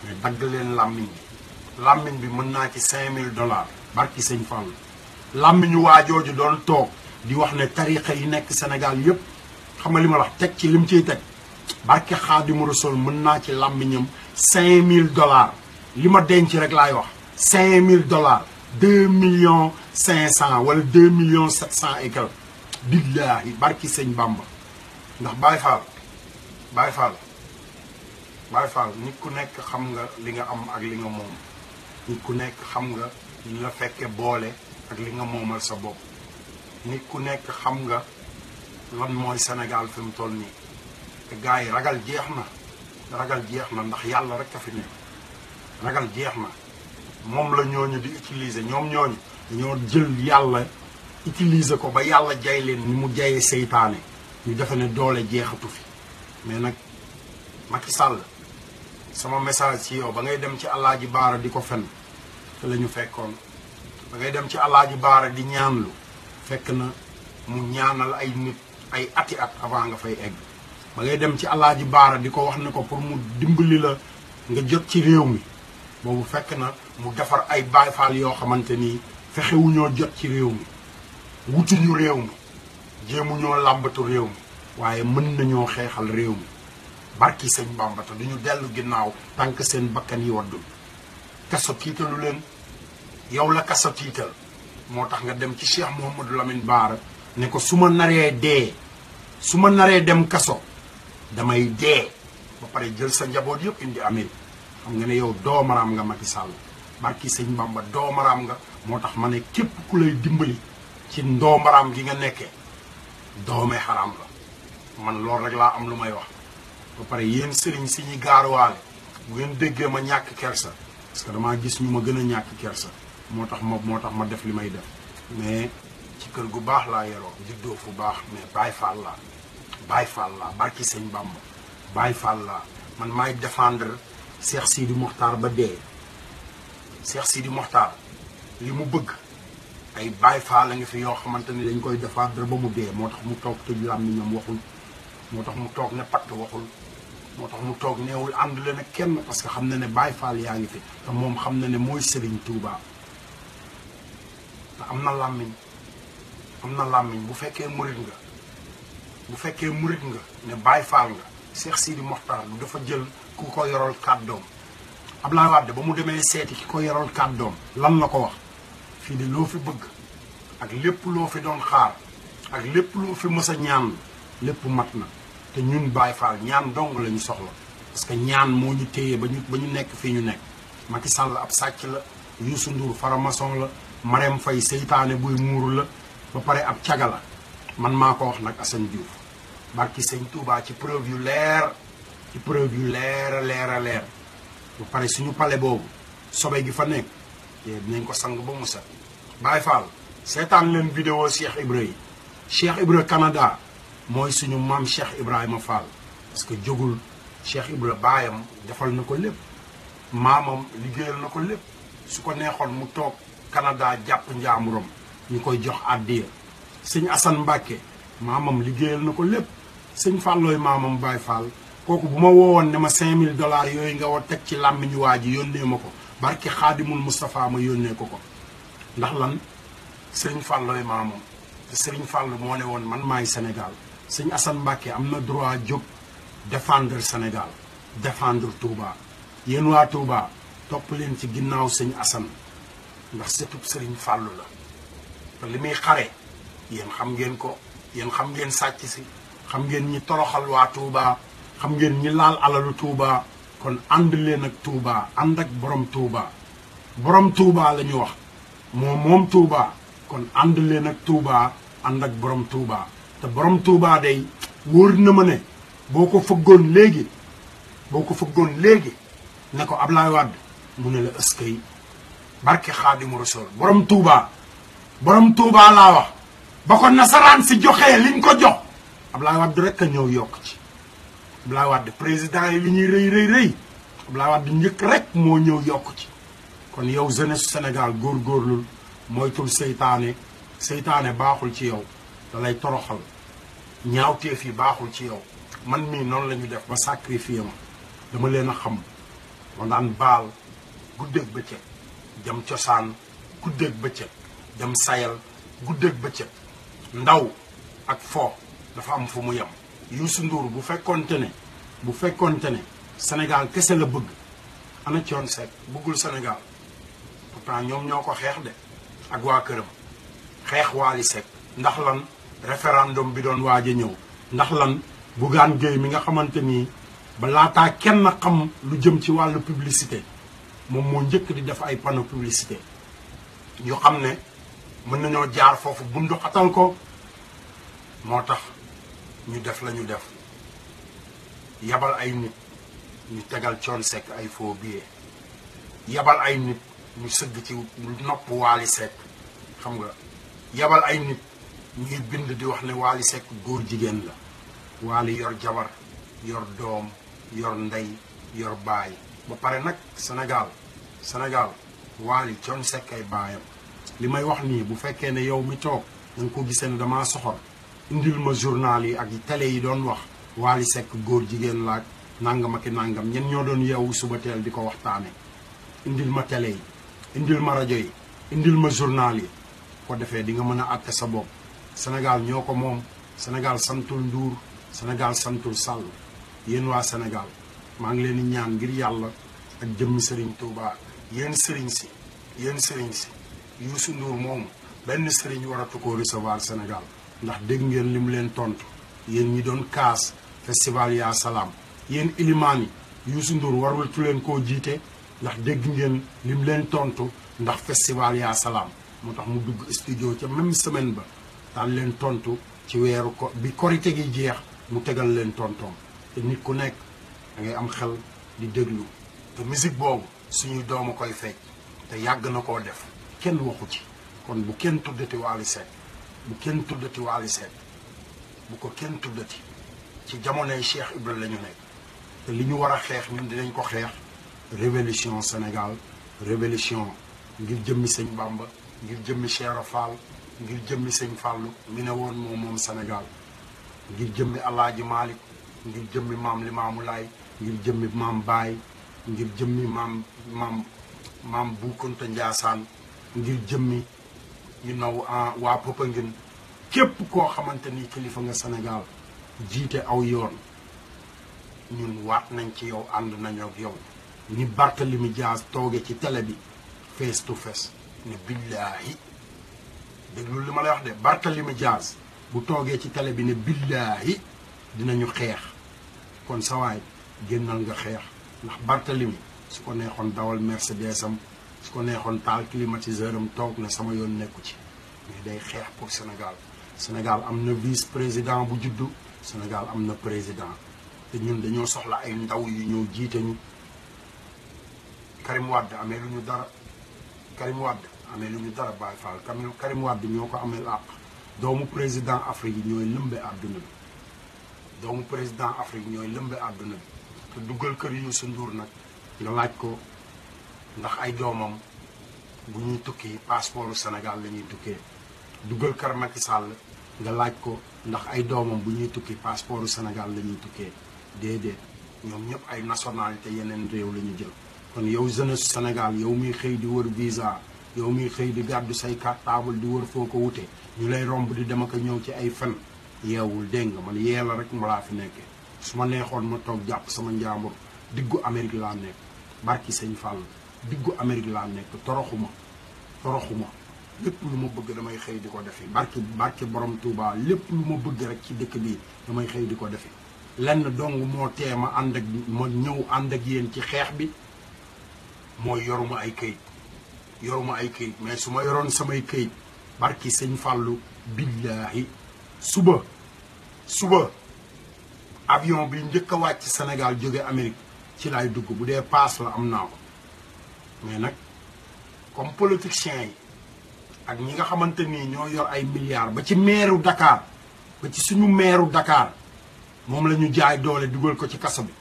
mais dagg leen làmmiñ bi mën naa ci $5000 barki sëñ Fall làmmiñu waajooju doon toog di wax ne tarixa yi nekk Sénégal yëpp xam nga li ma wax teg ci lim ciy teg barke Xaadimu Rasuul mën naa ci làmmiñam $5000 li ma denc rek laay wax $5000 2,500,000 wala 2,700,000 et quelque billaahi barki sëñ Bamba ndax Baye Fall nit ku nekk xam nga li nga am ak li nga moom nit ku nekk xam nga li la fekke boole ak li nga moomal sa bopp nit ku nekk xam nga lan mooy Sénégal fi mu toll nii te gars yi ragal jeex na ndax yàlla rek a fi nekk ragal jeex na moom la ñooñu di utiliser ñoom ñooñu dañoo jël yàlla utiliser ko ba yàlla jay leen ni mu jayee seytaane ñu defe ne doole jeexatu fi mais nag Macky Sall sama message ci yow ba ngay dem ci Alaaji Baara di ko fen te la ñu fekkoon ba ngay dem ci Alaaji Baara di ñaanlu fekk na mu ñaanal ay nit ay ati at avant nga fay egg ba ngay dem ci Alaaji Baara di ko wax ne ko pour mu dimbali la nga jot ci réew mi boobu fekk na mu defar ay Baay Faal yoo xamante ni fexewuñoo jot ci réew mi wutuñu réew mi jéemuñoo làmbatu réew mi waaye mën nañoo xeexal réew mi barki sëñ Bamba te duñu dellu ginnaaw tànk seen bakkan yi waddul kaso tiitalu leen yow la kaso tiital moo tax nga dem ci Cheikh Mouhamadou Lamine Bara ne ko su ma naree dem kaso damay dee ba pare jël sa njaboot yëpp indi Amérique xam nga ne yow doomaraam nga Macky Sall barki sëñ Bamba doomaraam nga moo tax ma ne képp ku lay dimbali ci ndoomaraam gi nga nekkee doomee xaraam la man loolu rek laa am lu may wax ba pare yéen sëriñ si ñi gaaruwaale bu ngeen déggee ma ñàkk kersa parce que damaa gis ñu ma gën a ñàkk kersa moo tax ma def li may def mais ci kër gu baax laa yeroo juddoo fu baax mais Baye Fall laa barki sëñ Bamba Baye Fall laa man maay défendre Cheikh Sidi Mokhtar ba dee Cheikh Sidi Mokhtar li mu bëgg ay Baye Fall la nga fi yoo xamante ni dañ koy défendre ba mu dee moo tax mu toog tëj làmmiñam waxul moo tax mu toog ne patt waxul moo tax mu toog neewul ànd leen ak kenn parce que xam na ne Baye Fall yaa ngi fi te moom xam na ne mooy Serigne Touba te am na làmmiñ bu fekkee murit nga ne Baye Fall nga Cheikh Sidi Mokhtar du dafa jël ku ko yoral kàddoom Abdoulaye Wade ba mu demee seeti ki ko yoral kàddoom lan la ko wax fii de loo fi bëgg ak lépp loo fi doon xaar ak lépp lu fi mës a ñaan lépp mat na te ñun Baye Fall ñaan dong lañu soxla parce que ñaan moo ñu téye ba ñu nekk fii ñu nekk. Macky Sall ab sàcc la Youssou Ndour faramason la Marème Faye seytaane buy muuru la ba pare ab caga la man maa ko wax nag Assane Diouf barki sëñ Touba ci preuve yu leer a leer ba pare suñu palais boobu sobe gi fa nekk dinañ ko sang ba mu set. Baye Fall seetaan leen vidéo Cheikh Ibra yi Cheikh Ibra Canada mooy suñu maam Cheikh Ibrahima Fall parce que jógul Cheikh Ibra baayam defal na ko lépp maamam liggéeyal na ko lépp su ko neexoon mu toog Canada jàpp njaamuram ñu koy jox àddiya sëñ Assane Mbacke maamam liggéeyal na ko lépp sëñ Fallooy maamam Baye Fall kooku bu ma woowoon ne ma $5000 yooyu nga war teg ci làmmiñu waa ji yónnee ma ko barki Xaadimul Moustapha ma yónnee ko ndax lan sëñ Fallooy maamam te sëriñ Fall moo ne woon man maay Sénégal sëñ Assane Mbacke am na droit jóg défendre Sénégal défendre Touba yéen waa Touba topp leen ci ginnaaw sëñ Assane ndax setub sëriñ Fallu la te li muy xare yéen xam ngeen ko yéen xam ngeen sàcc si xam ngeen ñi toroxal waa Touba xam ngeen ñi laal alalu Touba kon ànd leen ak Touba ànd ak borom Touba la ñu wax moom Touba kon ànd leen ak Touba ànd ak borom Touba te borom Touba day wóor na ma ne boo ko fëggoon léegi ne ko Ablaye Wade mu ne la ëskay barke Xaadimu Rasuul borom Touba laa wax ba ko nasaraan si joxee liñ ko jox Ablaye Wade rek a ñëw yokk ci Ablaye Wade président yi li ñuy rëy Ablaye Wade njëkk rek moo ñëw yokk ci kon yow jeunesse Sénégal góorgóorlul moytul seytaane baaxul ci yow da lay toroxal ñaawteef yi baaxul ci yow man mii noonu la ñu def ba sacrifié ma dama leen a xam ma daan baal guddeeg bëccëg dem cosaan guddeeg bëccëg dem sayal guddeeg bëccëg ndaw ak fo dafa am fu mu yem. Youssou Ndour bu fekkonte ne Sénégal kese la bëgg ana Thione Seck bëggul Sénégal pourtant ñoom ñoo ko xeex de ak waa këram xeex Wally Seck ndax lan référendum bi doon waaj a ñëw ndax lan Bougane Gueye mi nga xamante ni ba laataa kenn xam lu jëm ci wàllu publicité moom moo njëkk di def ay panneau publicité ñu xam ne mën nañoo jaar foofu bundu xatal ko moo tax ñu def la ñu def yabal ay nit ñu tegal Thione Seck ay faux billets yabal ay nit ñu sëgg ci nopp Wally Seck xam nga yabal ay nit ñuy bind di wax ne Wally Seck góor jigéen la Wally yor jabar yor doom yor ndey yor baay ba pare nag Sénégal Wally Thione Seck ay baayam li may wax nii bu fekkee ne yow mi toog da nga ko gisee ne damaa soxor indil ma journal yi ak télé yi doon wax Wally Seck góor jigéen laaj nangam ak nangam ñen ñoo doon yeewu suba teel di ko waxtaane indil ma télé yi indil ma rajo yi indil ma journal yi ko defee di nga mën a àtte sa bopp Sénégal ñoo ko moom Sénégal santul Ndour Sénégal santul Sall yéen waa Sénégal maa ngi leen di ñaan ngir yàlla ak jëmmi Serigne Touba yéen Serigne si Youssou Ndour moomu benn Serigne waratu koo recevoir Sénégal ndax dégg ngeen li mu leen tontu yéen ñi doon kaas festival yaa salaam yéen ilimaan yi Youssou Ndour warul tu leen koo jiite ndax dégg ngeen li mu leen tontu ndax festival yaa salaam moo tax mu dugg studio ca même semaine ba daal leen tontu ci weeru ko bi korite gi jeex mu tegal leen tontoom te nit ku nekk da ngay am xel di déglu te musique boobu suñuy dooma koy fecc te yàgg na koo def kenn waxu ci kon bu kenn tuddati Wally Seck bu ko kenn tuddati ci jamonoy Cheikh Ibra la ñu nekk te li ñu war a xeex ñun dinañ ko xeex révolution Sénégal révolution ngir jëmmi sëñ Bamba ngir jëmmi Cheikh Fall ngir jëmmi sëñ Fallou mi ne woon moom Sénégal ngir jëmmi Alaaji Malick ngir jëmmi maam Limaamu Laay ngir jëmmi maam Baay ngir jëmmi maam Bou Kounta Ndiassane ngir jëmmi waa Popenguine képp koo xamante ni kilifa nga Sénégal jiite aw yoon ñun waat nañ ci yow ànd nañu ak yow ni Barthélemy Dias tooge ci télé bi face to face ne billaahi déglu li ma lay wax de Barthélemy Dias bu toogee ci télé bi ne billaahi dinañu xeex kon sawaay génnal nga xeex ndax Barthélemy su ko neexoon dawal Mercedes am su ko neexoon taal climatiseur am toog ne sama yoon nekku ci mais day xeex pour Sénégal. Sénégal am na vice président bu juddu Sénégal am na président te ñun dañoo soxla ay ndaw yu ñëw jiite ñu. Karim Wade amee lu ñu dara Karim Wade amee lu ñu dara Baye Fall Karim Wade ñoo ko amee àq doomu président Afrique yi ñooy lëmbe àdduna bi doomu président Afrique ñooy lëmbe àdduna bi te duggal kër Youssou Ndour nag nga laaj ko ndax ay doomam bu ñuy tukki passeport Sénégal la ñuy tukkee duggal kër Macky Sall nga laaj ko ndax ay doomam bu ñuy tukki passeport Sénégal la ñuy tukkee déedéet ñoom ñëpp ay nationalité yeneen réew la ñu jël. kon yow jeunesse Sénégal yow miy xëy di wër visa yow miy xëy di gàddu say cartable di wër foo ko wute ñu lay romb di dem ak ñëw ci ay fen yeewul dégg nga man yee la rek ma laa fi nekkee su ma neexoon ma toog jàpp sama njàmbur diggu Amérique laa nekk barki sëñ Fall diggu Amérique laa nekk toroxuma lépp lu ma bëgg damay xëy di ko defi barki borom Touba lépp lu ma bëgg rek ci dëkk bi damay xëy di ko defi lenn dong moo tee ma ñëw ànd ak yéen ci xeex bi mooy yoruma ay këyit mais su ma yoroon samay këyit barki sëñ Fallou billaahi suba avion bi njëkk a wàcc Sénégal jóge Amérique ci laay dugg bu dee paas la am naa ko mais nag comme politiciens yi ak ñi nga xamante nii ñoo yor ay milliards ba ci meeru Dakar ba ci suñu meeru Dakar moom la ñu jaay doole dugal ko ci kaso bi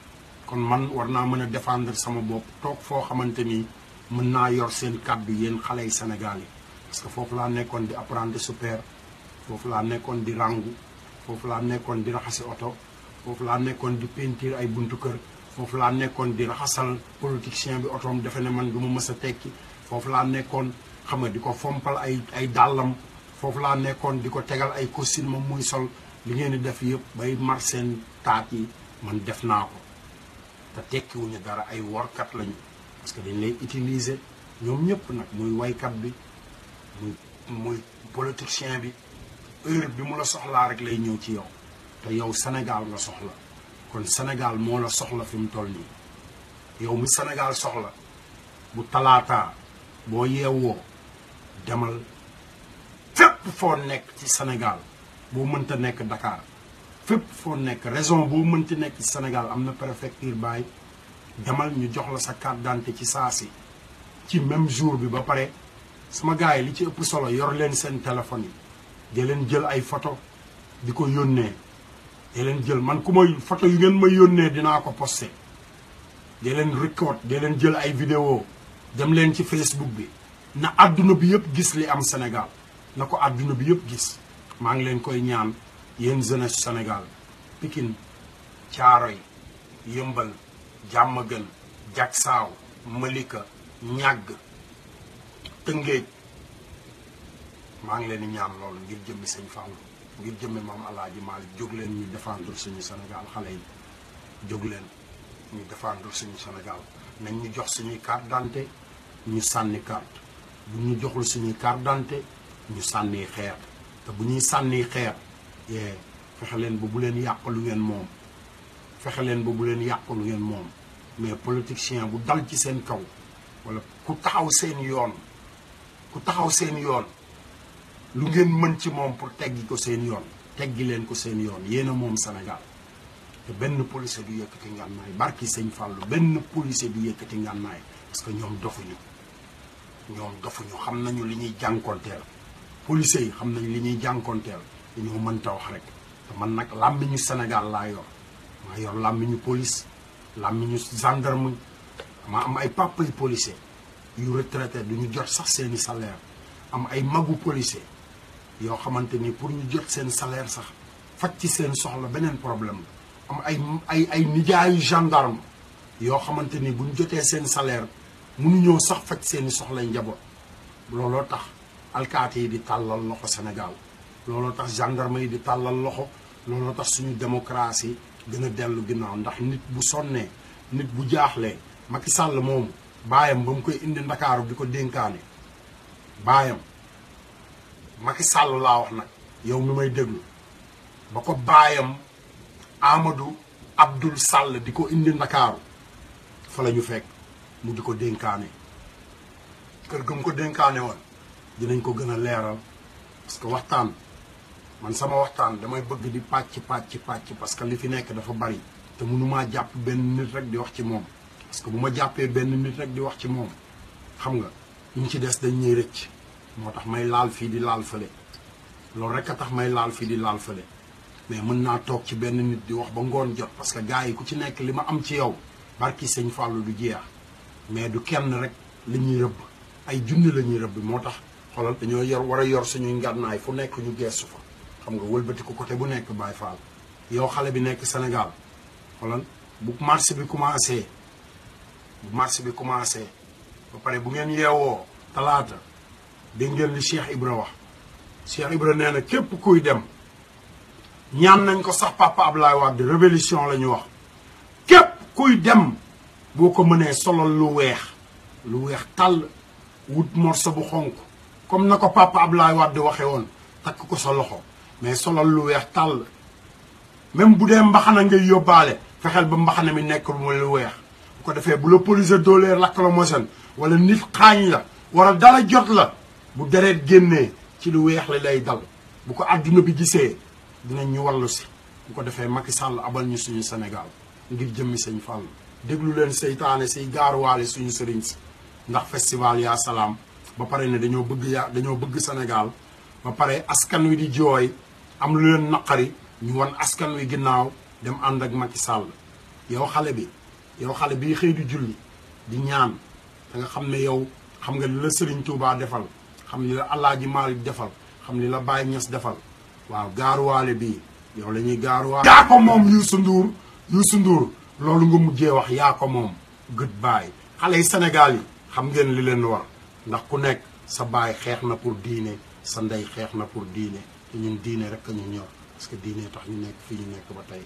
kon man war naa mën a défendre sama bopp toog foo xamante ni mën naa yor seen kàddu yéen xale yi Sénégal yi parce que foofu laa nekkoon di apprenti super foofu laa nekkoon di rangu foofu laa nekkoon di raxasi oto foofu laa nekkoon di peinture ay buntu kër foofu laa nekkoon di raxasal politicien bi otoom defe ne man du ma mës a tekki foofu laa nekkoon xam nga di ko fompal ay dàllam foofu laa nekkoon di ko tegal ay costume moom muy sol li ngeen di def yëpp bay mar seen taat yi man def naa ko te tekkiwuñu dara ay workat lañu parce que dañ lay utiliser ñoom ñëpp nag muy waykat bi muy politicien bi heure bi mu la soxlaa rek lay ñëw ci yow te yow Sénégal nga soxla kon Sénégal moo la soxla fi mu toll nii yow mi Sénégal soxla bu talaataa boo yeewoo demal fépp foo nekk ci Sénégal boo mënta nekk Dakar fépp foo nekk région boo mënti nekk ci Sénégal am na préfecture baay demal ñu jox la sa carte d'identité ci saa si ci même jour bi ba pare sama gars yi li ci ëpp solo yor leen seen téléphone yi dee leen jël ay photo di ko yónnee dee leen jël man ku may photo yu ngeen may yónnee dinaa ko posté dee leen record dee leen jël ay vidéo dem leen ci Facebook bi na àdduna bi yëpp gis li am Sénégal na ko àdduna bi yëpp gis maa ngi leen koy ñaan yéen jeunesse Sénégal Pikine Thiaroye Yëmbal Diamaguène Diacksao Malika Niague Tëngéej maa ngi leen di ñaan loolu ngir jëmmi sëñ Fallou ngir jëmmi maam Alaaji Maalik jóg leen ñu défendre suñu Sénégal xale yi jóg leen ñu défendre suñu Sénégal nañ ñu jox suñuy carte d'identité ñu sànni carte bu ñu joxul suñuy carte d'identité ñu sànni xeer te bu ñuy sànni xeer fexe leen ba bu leen yàq lu ngeen moom fexe leen ba bu leen yàq lu ngeen moom mais politicien bu dal ci seen kaw wala ku taxaw seen yoon lu ngeen mën ci moom pour teggi ko seen yoon teggi leen ko seen yoon yéen a moom Sénégal te benn policier du yëkkati ngànnaay barki sëñ Fallou benn policier du yëkkati ngànnaay parce que ñoom dofuñu xam nañu li ñuy jànkonteel policiers yi xam nañu li ñuy jànkonteel dañoo mënta wax rek te man nag làmmiñu Sénégal laa yor làmmiñu police làmmiñu gendarme ma am ay papa yu policier yu retraité duñu jot sax seeni salaire am ay magu policier yoo xamante ni pour ñu jot seen salaire sax faj ci seen soxla beneen problème am ay nijaayu gendarme yoo xamante ni bu ñu jotee seen salaire mënuñoo sax faj seeni soxlay njaboot looloo tax alkaati yi di tàllal loxo Sénégal looloo tax gendarme yi di tàllal loxo looloo tax suñu démocratie gën a dellu ginnaaw ndax nit bu sonnee nit bu jaaxlee Macky Sall moomu baayam ba mu koy indi Ndakaaru di ko dénkaane baayam Macky Sall laa wax nag yow mi may déglu ba ko baayam Amadou Abdoul Sall di ko indi Ndakaaru fa la ñu fekk mu di ko dénkaane kër gëm ko dénkaane woon dinañ ko gën a leeral parce que waxtaan man sama waxtaan damay bëgg di pàcc parce que li fi nekk dafa bari te mënumaa jàpp benn nit rek di wax ci moom parce que bu ma jàppee benn nit rek di wax ci moom xam nga ñu ci des dañ ñuy rëcc moo tax may laal fii di laal fële loolu rek a tax may laal fii di laal fële mais mën naa toog ci benn nit di wax ba ngoon jot parce que gars yi ku ci nekk li ma am ci yow barki sëñ Fallou du jeex mais du kenn rek li ñuy rëbb ay junni la ñuy rëbb moo tax xoolal dañoo war a yor suñuy ngànnaay fu nekk ñu geestu fa xam nga wëlbati ko côté bu nekk Baye Fall yow xale bi nekk Sénégal xoolal bu marché bi commencé ba pare bu ngeen yeewoo talaata dégg ngeen li Cheikh Ibra wax Cheikh Ibra nee na képp kuy dem ñaan nañ ko sax papa Ablaye Wade révolution la ñu wax képp kuy dem boo ko mënee solal lu weex tàll wut morso bu xonk comme na ko papa Ablaye Wade waxee woon takk ko sa loxo mais solal lu weex tàll même bu dee mbaxana ngay yóbbaale fexeel ba mbaxana mi nekk lu weex bu ko defee bu la police doolee lacrymogène wala nit xaañ la wala dara jot la bu deret génnee ci lu weex la lay dal bu ko àdduna bi gisee dinañ ñu wallu si bu ko defee Macky Sall abal ñu suñu Sénégal ngir jëmmi sëñ Fall déglu leen seytaane siy gaaruwaale suñu sëriñ si ndax festival yaa salaam ba pare ne dañoo bëgg Sénégal ba pare askan wi di jooy am lu leen naqari ñu wan askan wi ginnaaw dem ànd ak Macky Sall yow xale bi xëy di julli di ñaan da nga xam ne yow xam nga li la Serigne Touba defal xam li la Alaaji Malick defal xam li la Baye Niass defal waaw gaaruwaale bii yow la ñuy gaaruwaale yaa ko moom Youssou Ndour loolu nga mujjee wax yaa ko moom goodbye xale yi Sénégal yi xam ngeen li leen war ndax ku nekk sa baay xeex na pour diine sa ndey xeex na pour diine te ñun diine rek a ñu ñor parce que diine tax ñu nekk fii ñu nekk ba tey